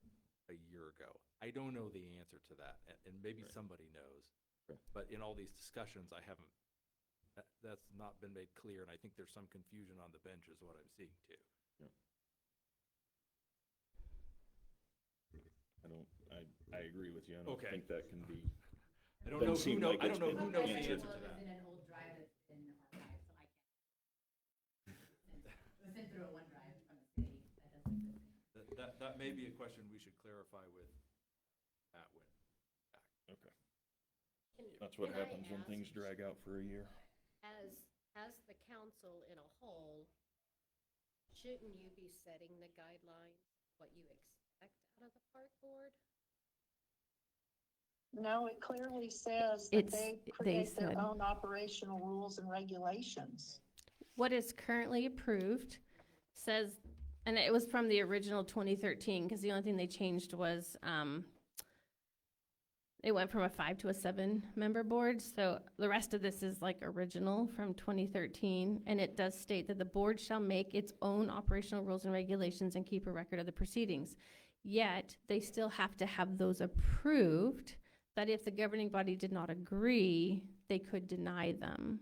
a year ago. I don't know the answer to that, and maybe somebody knows. Right. But in all these discussions, that's not been made clear, and I think there's some confusion on the bench is what I'm seeing too. I agree with you. I don't Okay. think that can be. I don't know who knows the answer to Well, that. it's in an old drive that's in archive, so I can't. It was sent through a OneDrive from the city, that doesn't exist. That may be a question we should clarify with Matt when back. Okay. That's what happens when things drag out for a year. As the council in a whole, shouldn't you be setting the guidelines, what you expect out of the park board? No, it clearly says that It's- they they create their said- own operational rules and regulations. What is currently approved says, and it was from the original 2013, because the only thing they changed was, it went from a 5 to a 7-member board. So the rest of this is like original from 2013. And it does state that the board shall make its own operational rules and regulations and keep a record of the proceedings. Yet, they still have to have those approved, that if the governing body did not agree, they could deny them.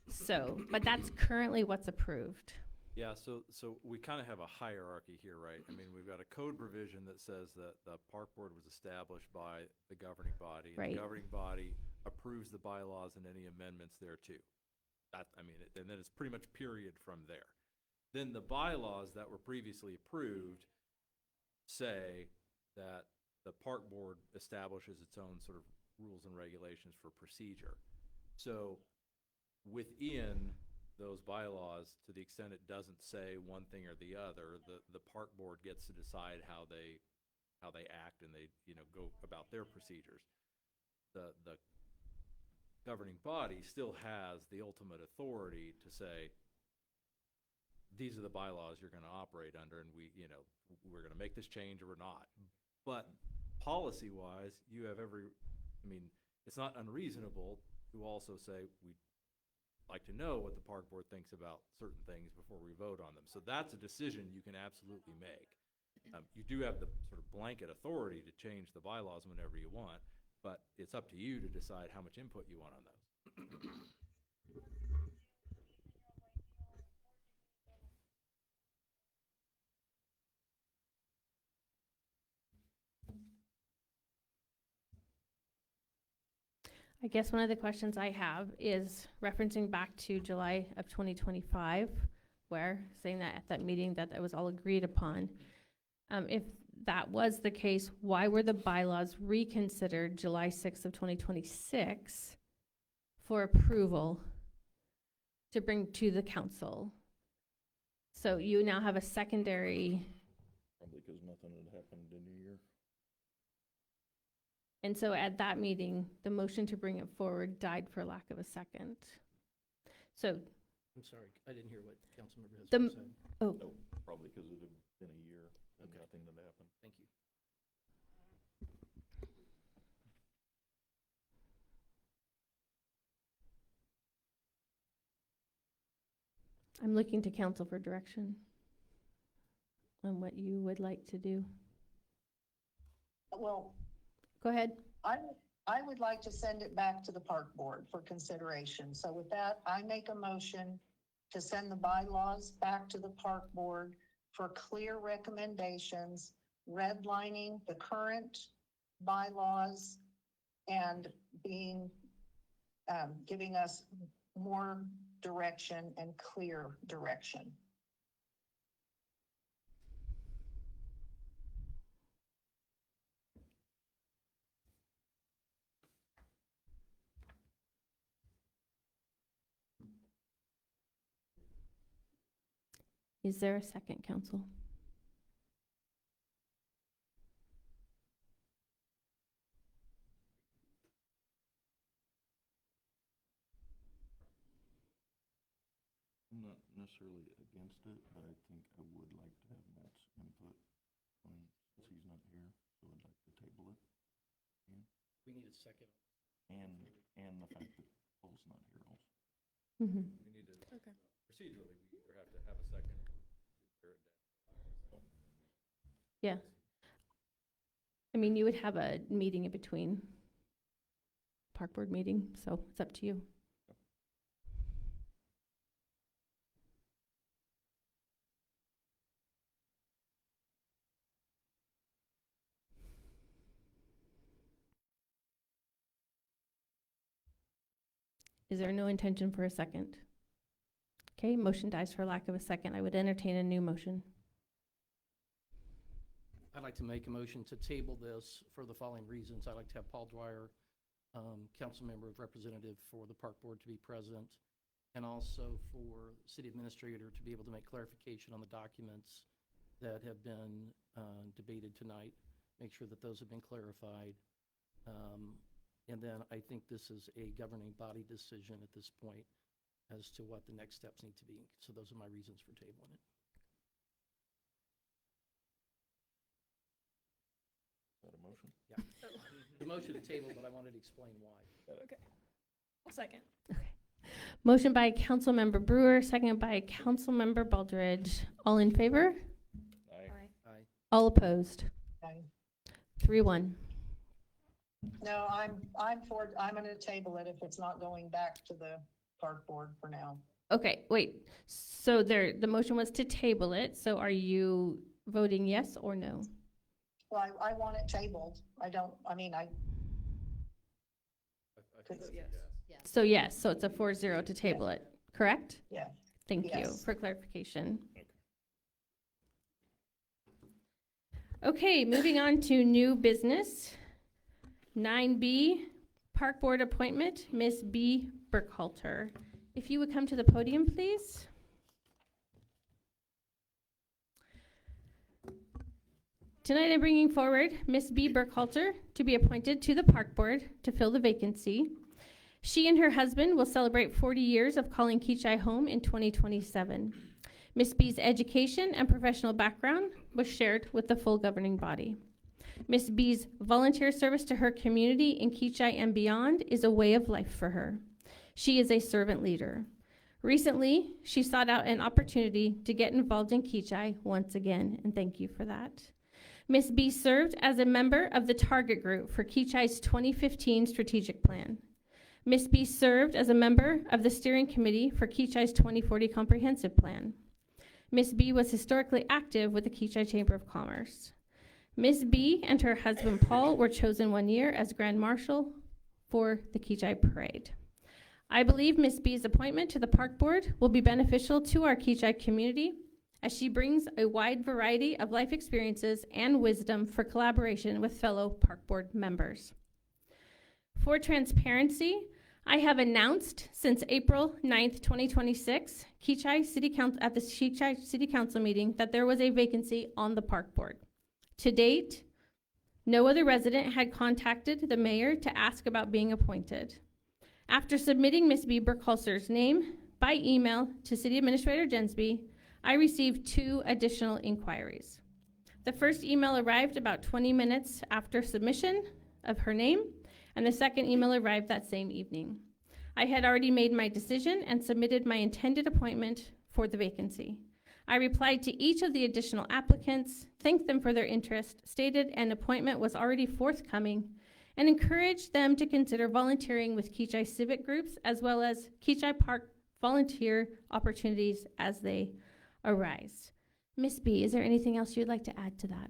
So, but that's currently what's approved. Yeah, so we kind of have a hierarchy here, right? I mean, we've got a code provision that says that the park board was established by the governing body. And Right. the governing body approves the bylaws and any amendments thereto. And then it's pretty much period from there. Then the bylaws that were previously approved say that the park board establishes its own sort of rules and regulations for procedure. So within those bylaws, to the extent it doesn't say one thing or the other, the park board gets to decide how they act and they, go about their procedures. The governing body still has the ultimate authority to say, these are the bylaws you're gonna operate under, and we're gonna make this change or we're not. But policy-wise, you have it's not unreasonable to also say, we'd like to know what the park board thinks about certain things before we vote on them. So that's a decision you can absolutely make. You do have the sort of blanket authority to change the bylaws whenever you want, but it's up to you to decide how much input you want on those. I guess one of the questions I have is referencing back to July of 2025, where saying that at that meeting that was all agreed upon. If that was the case, why were the bylaws reconsidered July 6th of 2026 for approval to bring to the council? So you now have a secondary, Probably because nothing had happened in a year. and so at that meeting, the motion to bring it forward died for lack of a second. So, I'm sorry, I didn't hear what Councilmember The Hesper said. oh, No, probably because it had been a year and Okay. nothing had happened. Thank you. I'm looking to council for direction on what you would like to do. Well, Go ahead. I would like to send it back to the park board for consideration. So with that, I make a motion to send the bylaws back to the park board for clear recommendations, redlining the current bylaws and giving us more direction and clear direction. Is there a second, council? I'm not necessarily against it, but I think I would like to have Matt's input since he's not here, so I'd like to table it. We need a second. And the fact that Paul's not here also. Mm-hmm. We need to, Okay. procedurally, we either have to have a second. Yeah. I mean, you would have a meeting in between, park board meeting, so it's up to you. Is there no intention for a second? Okay, motion dies for lack of a second. I would entertain a new motion. I'd like to make a motion to table this for the following reasons. I'd like to have Paul Dwyer, council member representative for the park board, to be present, and also for city administrator to be able to make clarification on the documents that have been debated tonight, make sure that those have been clarified. And then I think this is a governing body decision at this point as to what the next steps need to be. So those are my reasons for tabling it. Is that a motion? Yeah. The motion to table, but I wanted to explain why. Okay. I'll second. Motion by Councilmember Brewer, second by Councilmember Baldridge. All in favor? Aye. Aye. All opposed? Okay. 3-1. No, I'm gonna table it if it's not going back to the park board for now. Okay, wait. So the motion was to table it, so are you voting yes or no? Well, I want it tabled. I think Yes. that's a yes. Yes. So yes, so it's a 4-0 to table it, correct? Yeah. Thank you Yes. for clarification. Okay, moving on to new business. 9B, Park Board appointment, Miss B. Burkhalter. If you would come to the podium, please. Tonight I'm bringing forward Miss B. Burkhalter to be appointed to the Park Board to fill the vacancy. She and her husband will celebrate 40 years of calling Kechi home in 2027. Ms. B's education and professional background was shared with the full governing body. Ms. B's volunteer service to her community in Kechi and beyond is a way of life for her. She is a servant leader. Recently, she sought out an opportunity to get involved in Kechi once again, and thank you for that. Ms. B served as a member of the target group for Kechi's 2015 strategic plan. Ms. B served as a member of the steering committee for Kechi's 2040 comprehensive plan. Ms. B was historically active with the Kechi Chamber of Commerce. Ms. B and her husband Paul were chosen one year as Grand Marshal for the Kechi Parade. I believe Ms. B's appointment to the Park Board will be beneficial to our Kechi community as she brings a wide variety of life experiences and wisdom for collaboration with fellow Park Board members. For transparency, I have announced since April 9th, 2026, at the Kechi City Council meeting that there was a vacancy on the Park Board. To date, no other resident had contacted the mayor to ask about being appointed. After submitting Ms. B. Burkhalter's name by email to City Administrator Jensby, I received 2 additional inquiries. The first email arrived about 20 minutes after submission of her name, and the second email arrived that same evening. I had already made my decision and submitted my intended appointment for the vacancy. I replied to each of the additional applicants, thanked them for their interest, stated an appointment was already forthcoming, and encouraged them to consider volunteering with Kechi civic groups as well as Kechi Park volunteer opportunities as they arise. Ms. B, is there anything else you'd like to add to that?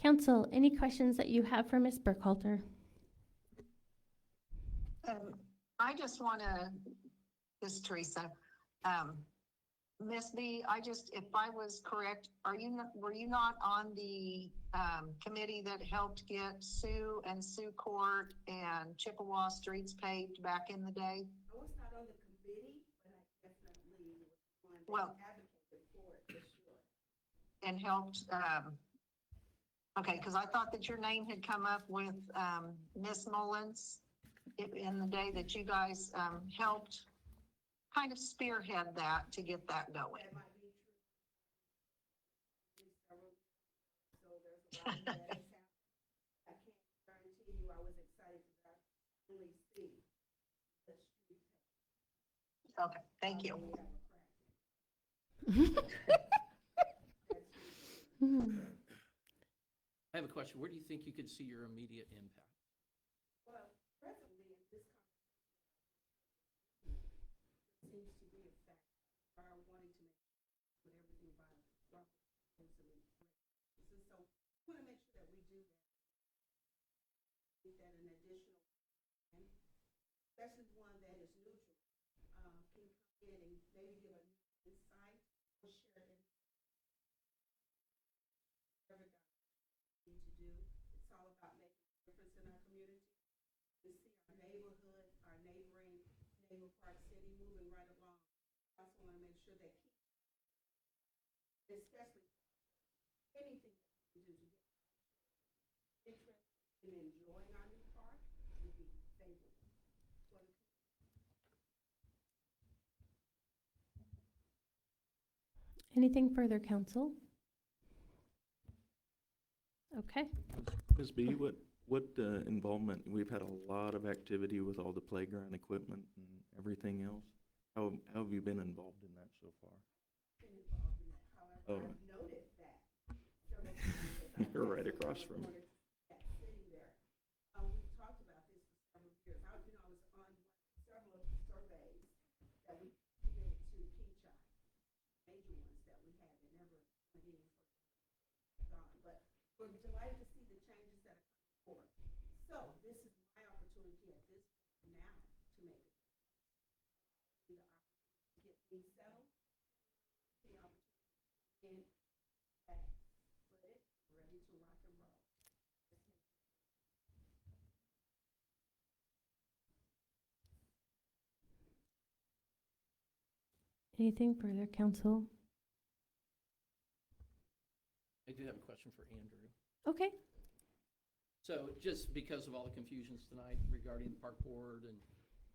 Council, any questions that you have for Ms. Burkhalter? I just want to, this is Teresa, Ms. B, if I was correct, were you not on the committee that helped get Sioux and Sioux Court and Chippewa streets paved back in the day? I was not on the committee, but I definitely was one Well, that advocated for it, for sure. and helped, okay, because I thought that your name had come up with Ms. Mullins in the day that you guys helped kind of spearhead that to get that going. That might be true. So there's a lot that has happened. I can't guarantee you I was excited because I really see the street. Okay, thank you. I have a question. Where do you think you could see your immediate impact? Well, presently in this seems to be a fact. Are wanting to make put everything by so we want to make sure that we do that. That an additional, especially one that is neutral, can come in and maybe give a new insight or share it. Whatever God needs to do, it's all about making a difference in our community. We see our neighborhood, our neighboring Park City moving right along. I also want to make sure that especially anything that we do to get interest in enjoying our new park would be favorable. Anything further, Council? Okay. Ms. B, What involvement, we've had a lot of activity with all the playground equipment and everything else. How have you been involved in that so far? Been involved in that. However, Oh. I've noted that several times. You're right across from me. That sitting there. We've talked about this for several years. I was on several of the surveys that we submitted to Kechi, major ones that we had that never went in for gone. But we're delighted to see the changes that are coming forward. So this is my opportunity at this point now to make it. The opportunity to get things settled. The opportunity to get back, split it, ready to rock and roll. Anything further, council? I do have a question for Andrew. Okay. So just because of all the confusions tonight regarding the park board and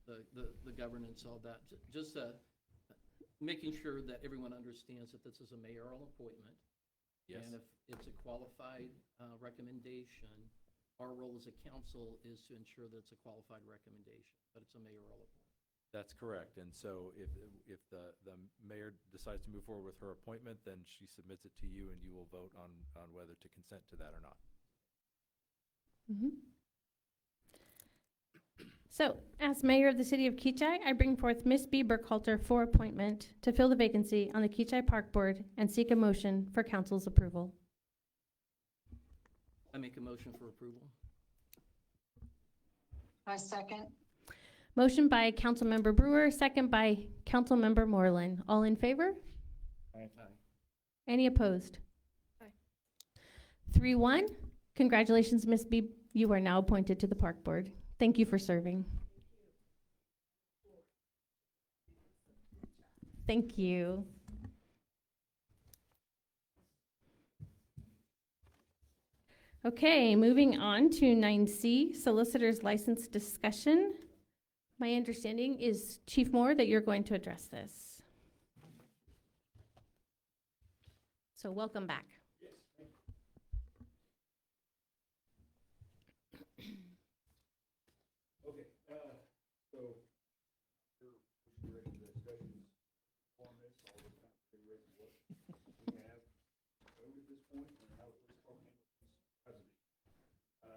the governance, all that, just making sure that everyone understands that this is a mayoral appointment. Yes. And if it's a qualified recommendation, our role as a council is to ensure that it's a qualified recommendation, but it's a mayoral appointment. That's correct. And so if the mayor decides to move forward with her appointment, then she submits it to you and you will vote on whether to consent to that or not. So, as mayor of the city of Kechi, I bring forth Ms. B. Burkhalter for appointment to fill the vacancy on the Kechi Park Board and seek a motion for council's approval. I make a motion for approval. I second. Motion by Councilmember Brewer, second by Councilmember Moreland. All in favor? Aye. Any opposed? Aye. 3-1. Congratulations, Ms. B. You are now appointed to the Park Board. Thank you for serving. Thank you. Okay, moving on to 9C, Solicitor's License Discussion. My understanding is, Chief Moore, that you're going to address this. So welcome back. Okay, so we're ready for the discussions on this, all this kind of pretty ready what we have over at this point and how the police department handles this president.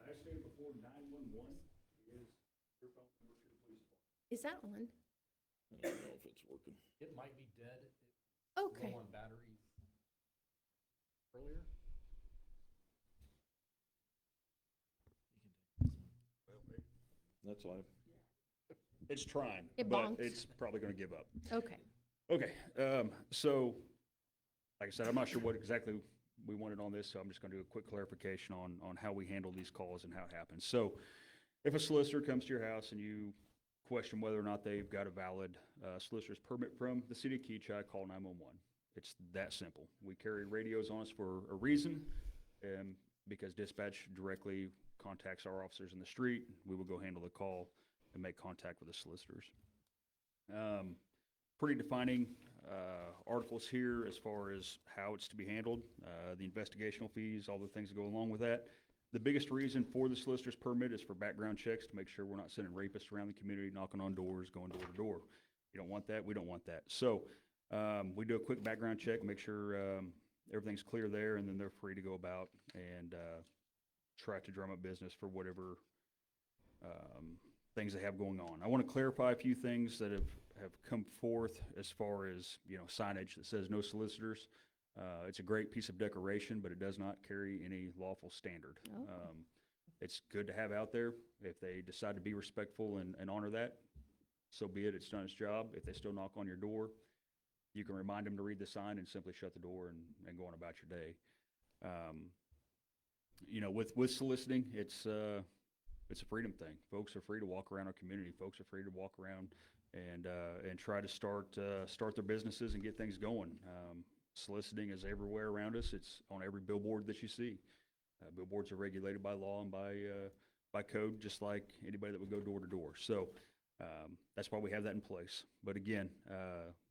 As stated before, 911 is your phone number to the police department. Is that on? I don't know if it's working. It might be dead. Okay. Low on batteries earlier. That's live. It's trying, It but bonked. it's probably going to give up. Okay. Okay, so, like I said, I'm not sure what exactly we wanted on this, so I'm just going to do a quick clarification on how we handle these calls and how it happens. So, if a solicitor comes to your house and you question whether or not they've got a valid solicitor's permit from the city of Kechi, call 911. It's that simple. We carry radios on us for a reason, because dispatch directly contacts our officers in the street. We will go handle the call and make contact with the solicitors. Pretty defining articles here as far as how it's to be handled, the investigational fees, all the things that go along with that. The biggest reason for the solicitor's permit is for background checks to make sure we're not sending rapists around the community, knocking on doors, going door to door. You don't want that, we don't want that. So we do a quick background check, make sure everything's clear there, and then they're free to go about and try to drum up business for whatever things they have going on. I want to clarify a few things that have come forth as far as, signage that says no solicitors. It's a great piece of decoration, but it does not carry any lawful standard. Oh. It's good to have out there. If they decide to be respectful and honor that, so be it. It's done its job. If they still knock on your door, you can remind them to read the sign and simply shut the door and go on about your day. With soliciting, it's a freedom thing. Folks are free to walk around our community. Folks are free to walk around and try to start their businesses and get things going. Soliciting is everywhere around us. It's on every billboard that you see. Billboards are regulated by law and by code, just like anybody that would go door to door. So that's why we have that in place. But again,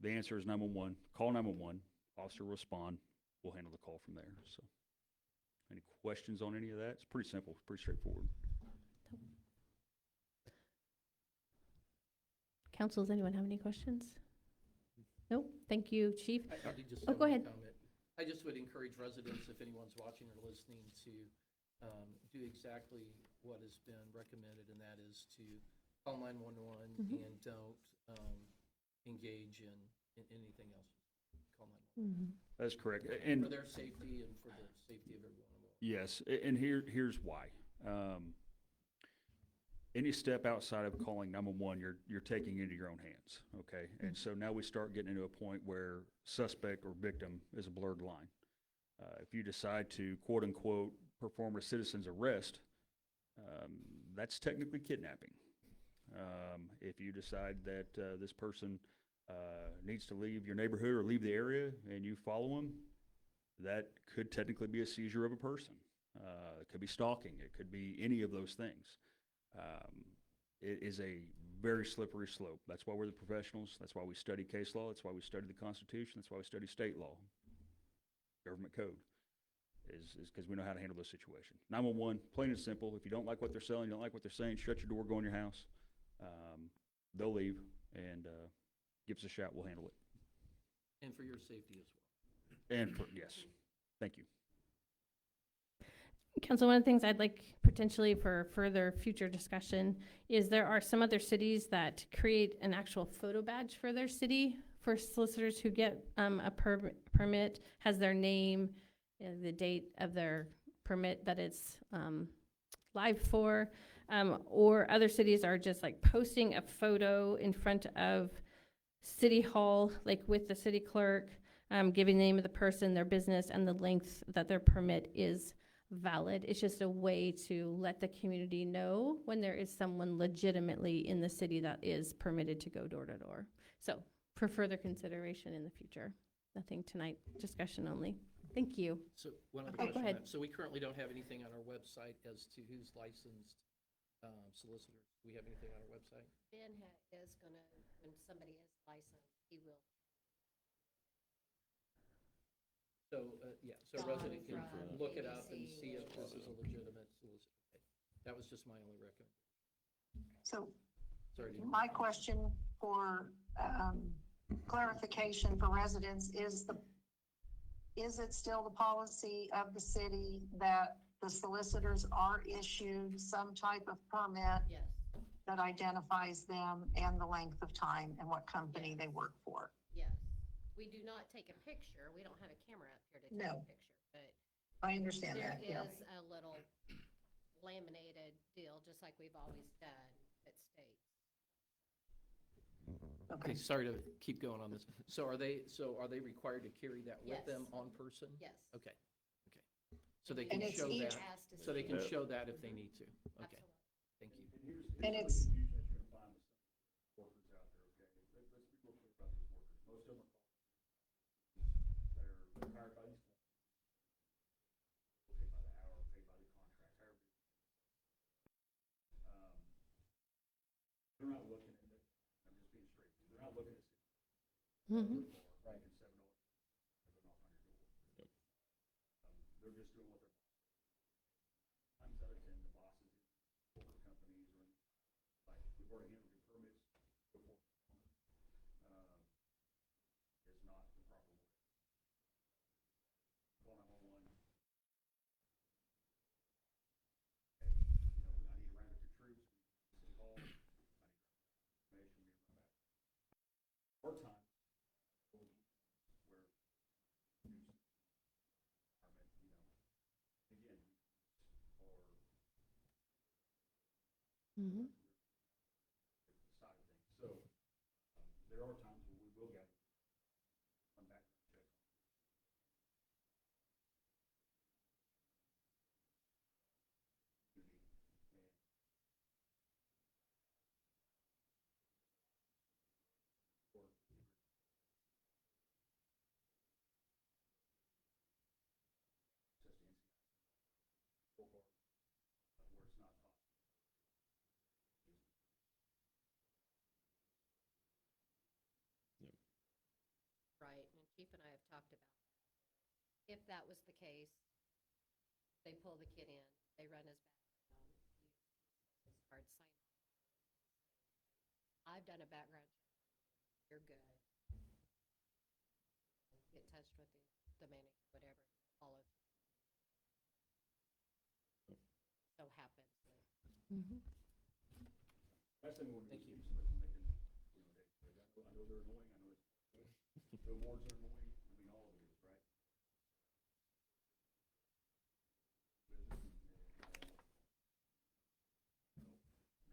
the answer is 911. Call 911. Officer will respond. We'll handle the call from there. So, any questions on any of that? It's pretty simple, pretty straightforward. Council, does anyone have any questions? Nope, thank you, Chief. I did just Oh, have go one ahead. comment. I just would encourage residents, if anyone's watching or listening, to do exactly what has been recommended, and that is to call 911 Mhm. and don't engage in anything else. Call 911. Mhm. That's correct. For And their safety and for the safety of everyone involved. yes, and here's why. Any step outside of calling 911, you're taking into your own hands, okay? And so now we start getting into a point where suspect or victim is a blurred line. If you decide to quote unquote perform a citizen's arrest, that's technically kidnapping. If you decide that this person needs to leave your neighborhood or leave the area and you follow them, that could technically be a seizure of a person. It could be stalking. It could be any of those things. It is a very slippery slope. That's why we're the professionals. That's why we study case law. That's why we study the Constitution. That's why we study state law, government code, is because we know how to handle those situations. 911, plain and simple. If you don't like what they're selling, you don't like what they're saying, shut your door, go in your house. They'll leave, and give us a shout. We'll handle it. And for your safety as well. And for, yes, thank you. Council, one of the things I'd like potentially for further future discussion is there are some other cities that create an actual photo badge for their city for solicitors who get a permit, has their name, the date of their permit that it's live for, or other cities are just like posting a photo in front of City Hall, like with the city clerk, giving the name of the person, their business, and the length that their permit is valid. It's just a way to let the community know when there is someone legitimately in the city that is permitted to go door to door. So for further consideration in the future, nothing tonight, discussion only. Thank you. So one other Okay, go question on ahead. that. So we currently don't have anything on our website as to who's licensed solicitors. Do we have anything on our website? Ben is gonna, when somebody is licensed, he will. So, yeah, so a John resident can from look it up and ABC see if this is a legitimate solicitor. Okay. That was just my only recommendation. So Sorry to my question for clarification for residents is it still the policy of the city that the solicitors are issued some type of permit Yes, that identifies them and the length of time and what company they work for? yes. We do not take a picture. We don't have a camera up here to take No. a picture, but I understand there that, yeah. is a little laminated deal, just like we've always done, that states. Okay, sorry to keep going on this. So are they required to carry that with Yes. them on person? Yes. Okay, okay. So they can And it's show each- that, Has to so they see can it. show that if they need to. Okay, Absolutely. thank you. And it's, Workers out there, okay? Let's be real clear about these workers. Most of them they're hired by these companies. Paid by the hour, paid by the contract, however. They're not looking at it, I'm just being straight, they're not looking at Mhm. right in $7 and knock on your door. They're just doing what they're. Times out of 10, the bosses, corporate companies, or like, we've already handled your permits before. Is not the proper way. Call 911. Hey, I need to round up your troops, City Hall, I need information, we run back. More time, where, again, or Mhm. side of things. So, there are times where we will get come back and check. Where it's not possible. Right, and Chief and I have talked about that. If that was the case, they pull the kid in, they run his background, his card, sign off. I I've done a background check. You're good. Get in touch with the manager, whatever, follow. So happens. Last thing we want to do is keep somebody from making, I know they're annoying, I know it's, the awards are annoying, I mean, all of it is, right?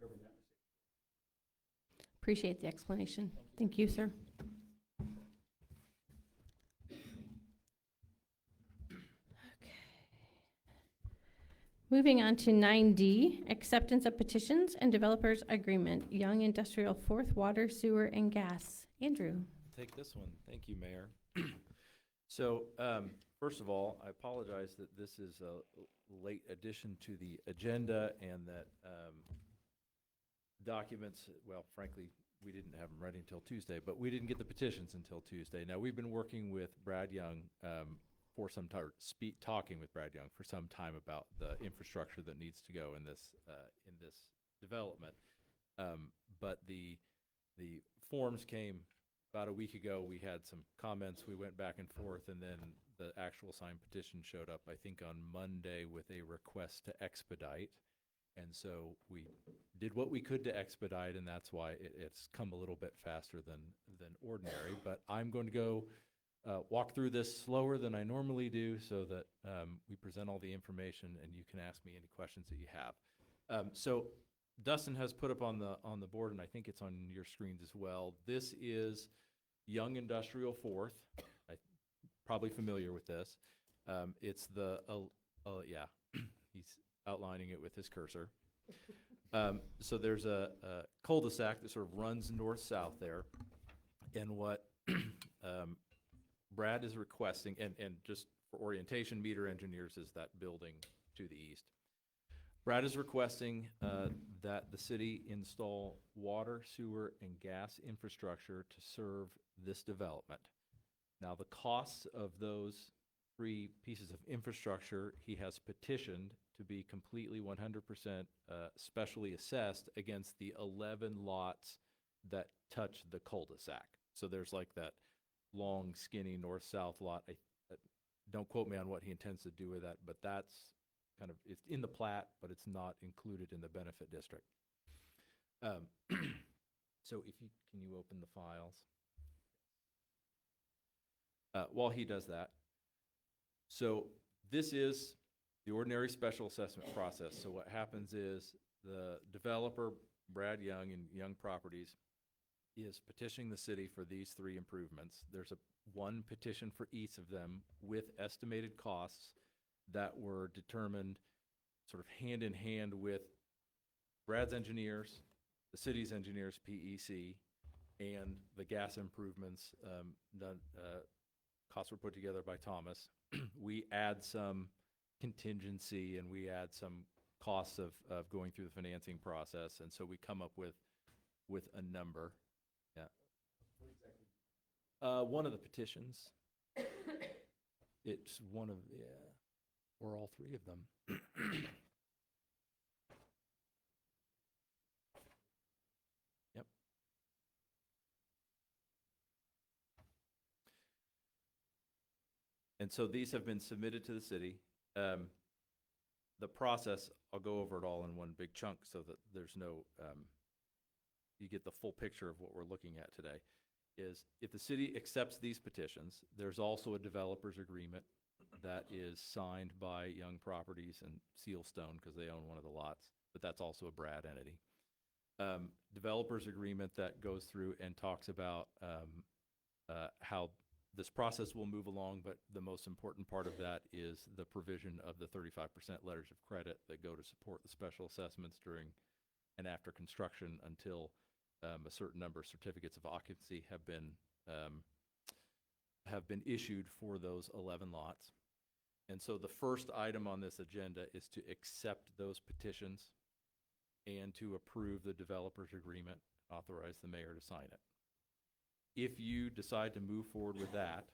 Cover that mistake. Appreciate the explanation. Thank you, sir. Moving on to 9D, acceptance of petitions and developers agreement, Young Industrial Fourth Water, Sewer, and Gas. Andrew. Take this one. Thank you, Mayor. So, first of all, I apologize that this is a late addition to the agenda and that documents, well, frankly, we didn't have them ready until Tuesday, but we didn't get the petitions until Tuesday. Now, we've been working with Brad Young for some time, talking with Brad Young for some time about the infrastructure that needs to go in this development. But the forms came about a week ago. We had some comments. We went back and forth, and then the actual signed petition showed up, I think, on Monday with a request to expedite. And so we did what we could to expedite, and that's why it's come a little bit faster than ordinary. But I'm going to go walk through this slower than I normally do so that we present all the information and you can ask me any questions that you have. So Dustin has put up on the board, and I think it's on your screens as well. This is Young Industrial Fourth. I'm probably familiar with this. It's the, yeah, he's outlining it with his cursor. So there's a cul-de-sac that sort of runs north-south there. And what Brad is requesting, and just for orientation, Meter Engineers is that building to the east. Brad is requesting that the city install water, sewer, and gas infrastructure to serve this development. Now, the costs of those 3 pieces of infrastructure, he has petitioned to be completely 100% specially assessed against the 11 lots that touch the cul-de-sac. So there's like that long, skinny north-south lot. Don't quote me on what he intends to do with that, but that's kind of, it's in the plat, but it's not included in the benefit district. So if you, can you open the files? While he does that, so this is the ordinary special assessment process. So what happens is the developer, Brad Young and Young Properties, is petitioning the city for these 3 improvements. There's one petition for each of them with estimated costs that were determined sort of hand in hand with Brad's engineers, the city's engineers, PEC, and the gas improvements done. Costs were put together by Thomas. We add some contingency and we add some costs of going through the financing process, and so we come up with a number. Yeah. One of the petitions. It's one of, yeah, or all 3 of them. Yep. And so these have been submitted to the city. The process, I'll go over it all in one big chunk so that there's no, you get the full picture of what we're looking at today, is if the city accepts these petitions, there's also a developer's agreement that is signed by Young Properties and Sealstone because they own one of the lots, but that's also a Brad entity. Developer's agreement that goes through and talks about how this process will move along, but the most important part of that is the provision of the 35% letters of credit that go to support the special assessments during and after construction until a certain number of certificates of occupancy have been issued for those 11 lots. And so the first item on this agenda is to accept those petitions and to approve the developer's agreement, authorize the mayor to sign it. If you decide to move forward with that,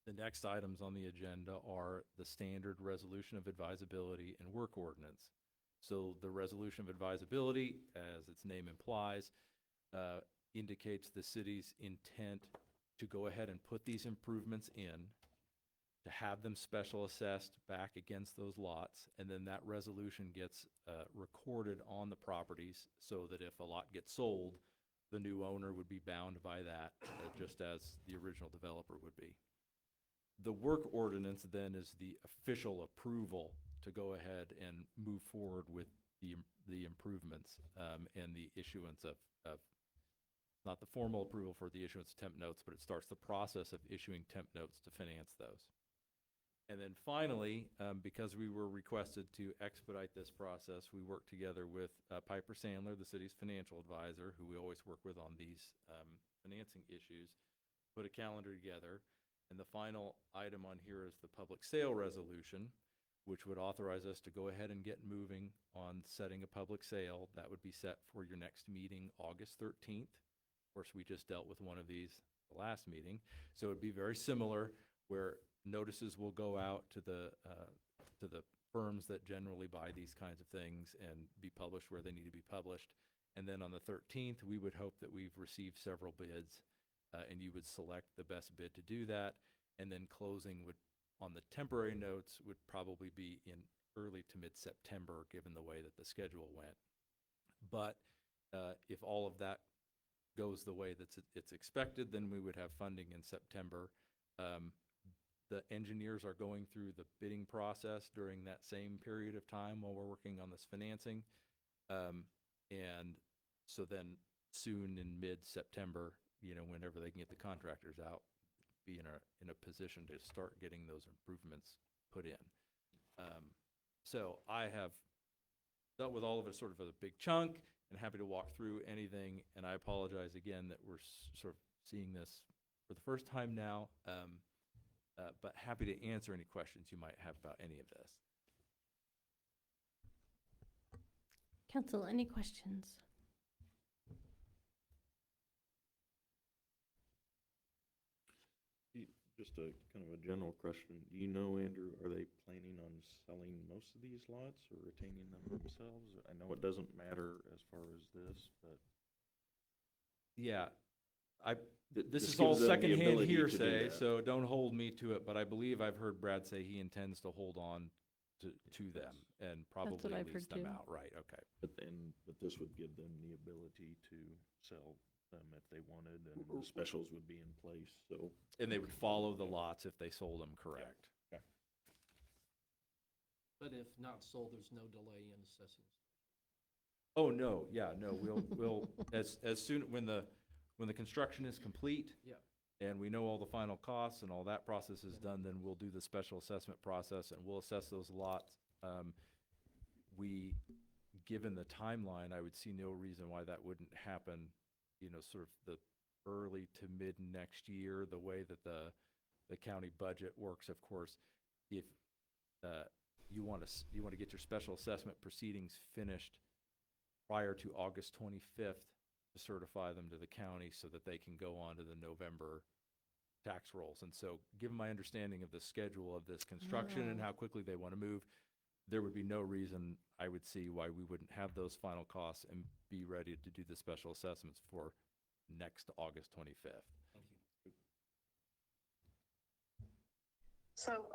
the next items on the agenda are the standard resolution of advisability and work ordinance. So the resolution of advisability, as its name implies, indicates the city's intent to go ahead and put these improvements in, to have them special assessed back against those lots, and then that resolution gets recorded on the properties so that if a lot gets sold, the new owner would be bound by that, just as the original developer would be. The work ordinance then is the official approval to go ahead and move forward with the improvements and the issuance of, not the formal approval for the issuance of temp notes, but it starts the process of issuing temp notes to finance those. And then finally, because we were requested to expedite this process, we worked together with Piper Sandler, the city's financial advisor, who we always work with on these financing issues, put a calendar together. And the final item on here is the public sale resolution, which would authorize us to go ahead and get moving on setting a public sale. That would be set for your next meeting, August 13th. Of course, we just dealt with one of these the last meeting. So it'd be very similar, where notices will go out to the firms that generally buy these kinds of things and be published where they need to be published. And then on the 13th, we would hope that we've received several bids, and you would select the best bid to do that. And then closing would, on the temporary notes, would probably be in early to mid-September, given the way that the schedule went. But if all of that goes the way that it's expected, then we would have funding in September. The engineers are going through the bidding process during that same period of time while we're working on this financing. And so then soon in mid-September, whenever they can get the contractors out, be in a position to start getting those improvements put in. So I have dealt with all of it sort of as a big chunk, and happy to walk through anything. And I apologize again that we're sort of seeing this for the first time now, but happy to answer any questions you might have about any of this. Council, any questions? Just a kind of a general question. Do you know, Andrew, are they planning on selling most of these lots or retaining them themselves? I know it doesn't matter as far as this, but. Yeah, this This is all gives them the secondhand ability to do hearsay, that. so don't hold me to it, but I believe I've heard Brad say he intends to hold on to them and probably I've lease heard them too. out. Right, okay. But this would give them the ability to sell them if they wanted, and the specials would be in place, so. And they would follow the lots if they sold them, correct. Okay. But if not sold, there's no delay in assessing. Oh, no, yeah, no, we'll, as soon, when the construction is complete. Yeah. And we know all the final costs and all that process is done, then we'll do the special assessment process and we'll assess those lots. Given the timeline, I would see no reason why that wouldn't happen, sort of the early to mid next year, the way that the county budget works. Of course, if you want to get your special assessment proceedings finished prior to August 25th, to certify them to the county so that they can go on to the November tax rolls. And so, given my understanding of the schedule of this construction and how quickly they want to move, there would be no reason I would see why we wouldn't have those final costs and be ready to do the special assessments for next August 25th. Thank you. So,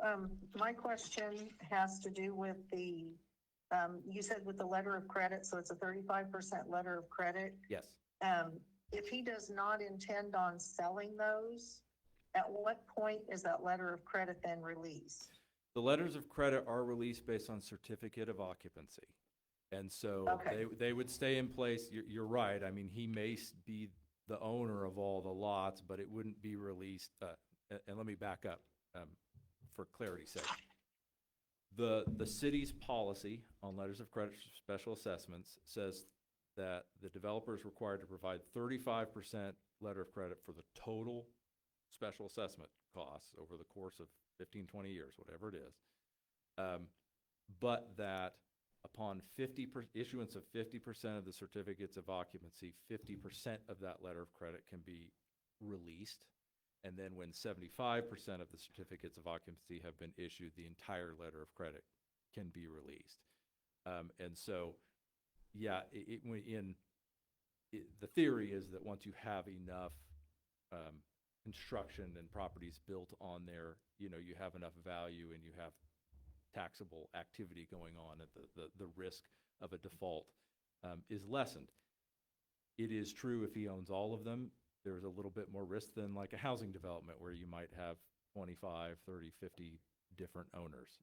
my question has to do with the, you said with the letter of credit, so it's a 35% letter of credit. Yes. If he does not intend on selling those, at what point is that letter of credit then released? The letters of credit are released based on certificate of occupancy. And so Okay. they would stay in place. You're right. I mean, he may be the owner of all the lots, but it wouldn't be released. And let me back up for clarity's sake. The city's policy on letters of credit for special assessments says that the developer is required to provide 35% letter of credit for the total special assessment costs over the course of 15, 20 years, whatever it is. But that upon issuance of 50% of the certificates of occupancy, 50% of that letter of credit can be released. And then when 75% of the certificates of occupancy have been issued, the entire letter of credit can be released. And so, yeah, the theory is that once you have enough construction and properties built on there, you know, you have enough value and you have taxable activity going on, that the risk of a default is lessened. It is true if he owns all of them, there's a little bit more risk than like a housing development where you might have 25, 30, 50 different owners.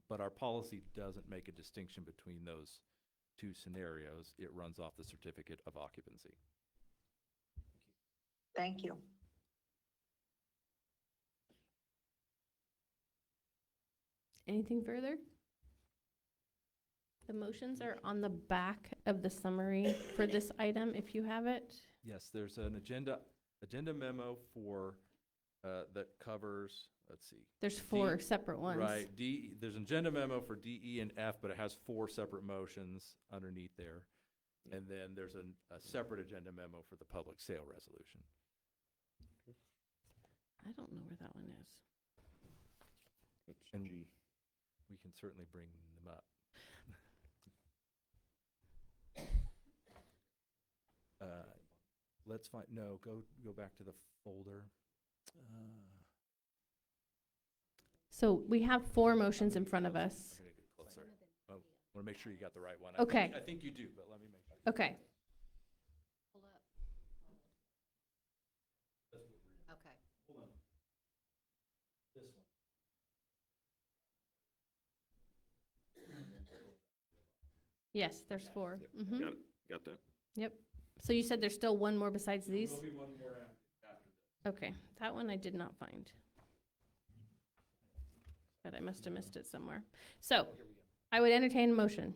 But our policy doesn't make a distinction between those two scenarios. It runs off the certificate of occupancy. Thank you. Anything further? The motions are on the back of the summary for this item, if you have it. Yes, there's an agenda memo for, that covers, let's see. There's four separate ones. Right, there's an agenda memo for D, E, and F, but it has 4 separate motions underneath there. And then there's a separate agenda memo for the public sale resolution. I don't know where that one is. And we can certainly bring them up. Let's find, no, go back to the folder. So we have 4 motions in front of us. I'm gonna get closer. Oh, want to make sure you got the right one. Okay. I think you do, but let me make sure. Okay. Pull up. Okay. Hold on. This one. Yes, there's 4. Mhm. Got it, got that. Yep. So you said there's still one more besides these? There'll be one more after this. Okay, that one I did not find. But I must have missed it somewhere. So I would entertain a motion.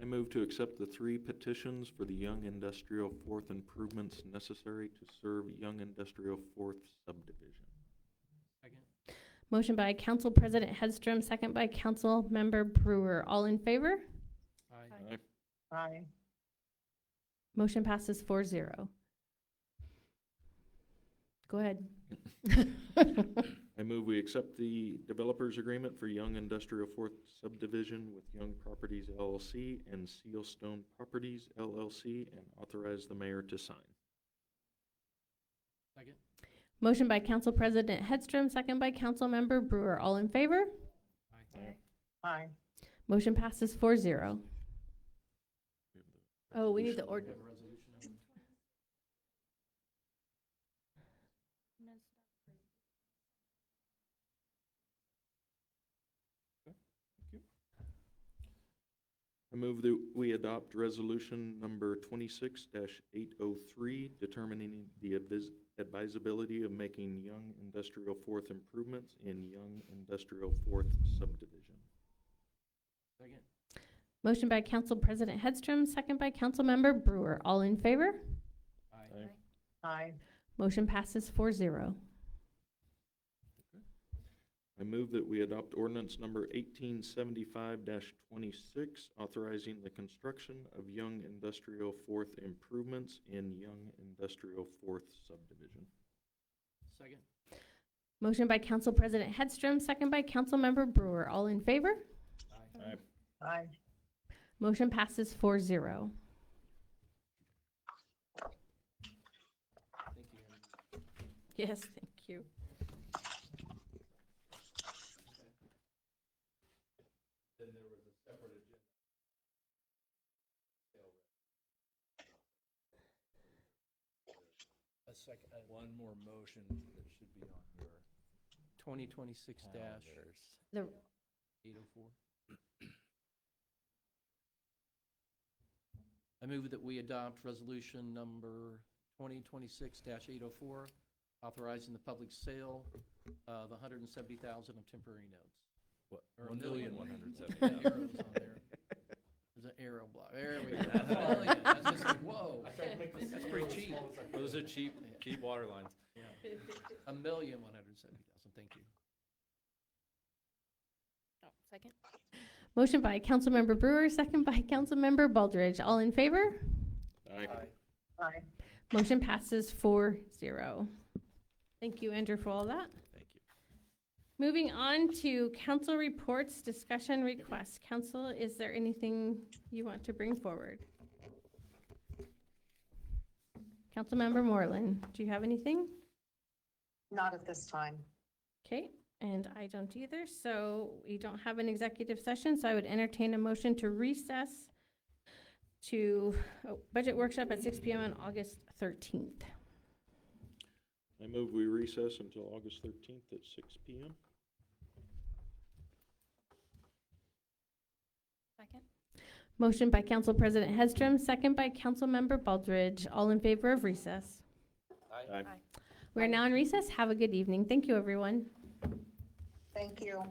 I move to accept the 3 petitions for the Young Industrial 4th improvements necessary to serve Young Industrial 4th subdivision. Second. Motion by Council President Hedstrom, second by Council Member Brewer. All in favor? Aye. Aye. Motion passes 4-0. Go ahead. I move we accept the developers agreement for Young Industrial 4th subdivision with Young Properties LLC and Sealstone Properties LLC and authorize the mayor to sign. Second. Motion by Council President Hedstrom, second by Council Member Brewer. All in favor? Aye. Aye. Motion passes 4-0. Oh, we need the order. Have a resolution number. I move that we adopt resolution number 26-803, determining the advisability of making Young Industrial 4th improvements in Young Industrial 4th subdivision. Second. Motion by Council President Hedstrom, second by Council Member Brewer. All in favor? Aye. Aye. Motion passes 4-0. I move that we adopt ordinance number 1875-26, authorizing the construction of Young Industrial 4th improvements in Young Industrial 4th subdivision. Second. Motion by Council President Hedstrom, second by Council Member Brewer. All in favor? Aye. Aye. Motion passes 4-0. Thank you, Aaron. Yes, thank you. Then there was a separate agenda. A second. One more motion that should be on your 2026 calendars. The 804. I move that we adopt resolution number 2026-804, authorizing the public sale of 170,000 of temporary notes. What, Or 1,170,000. Arrows on there. There's an arrow block. There we go. That's all I got. That's just like, whoa. That's pretty cheap. Those are cheap water lines. Yeah. 1,170,000. Thank you. Oh, second? motion by Council Member Brewer, second by Council Member Baldridge. All in favor? Aye. Aye. Motion passes 4-0. Thank you, Andrew, for all that. Thank you. Moving on to council reports, discussion requests. Council, is there anything you want to bring forward? Councilmember Moreland, do you have anything? Not at this time. Okay, and I don't either, so we don't have an executive session, so I would entertain a motion to recess to budget workshop at 6 p.m. on August 13th. I move we recess until August 13th at 6 p.m. Second. Motion by Council President Hedstrom, second by Councilmember Baldridge. All in favor of recess? Aye. We're now in recess. Have a good evening. Thank you, everyone. Thank you.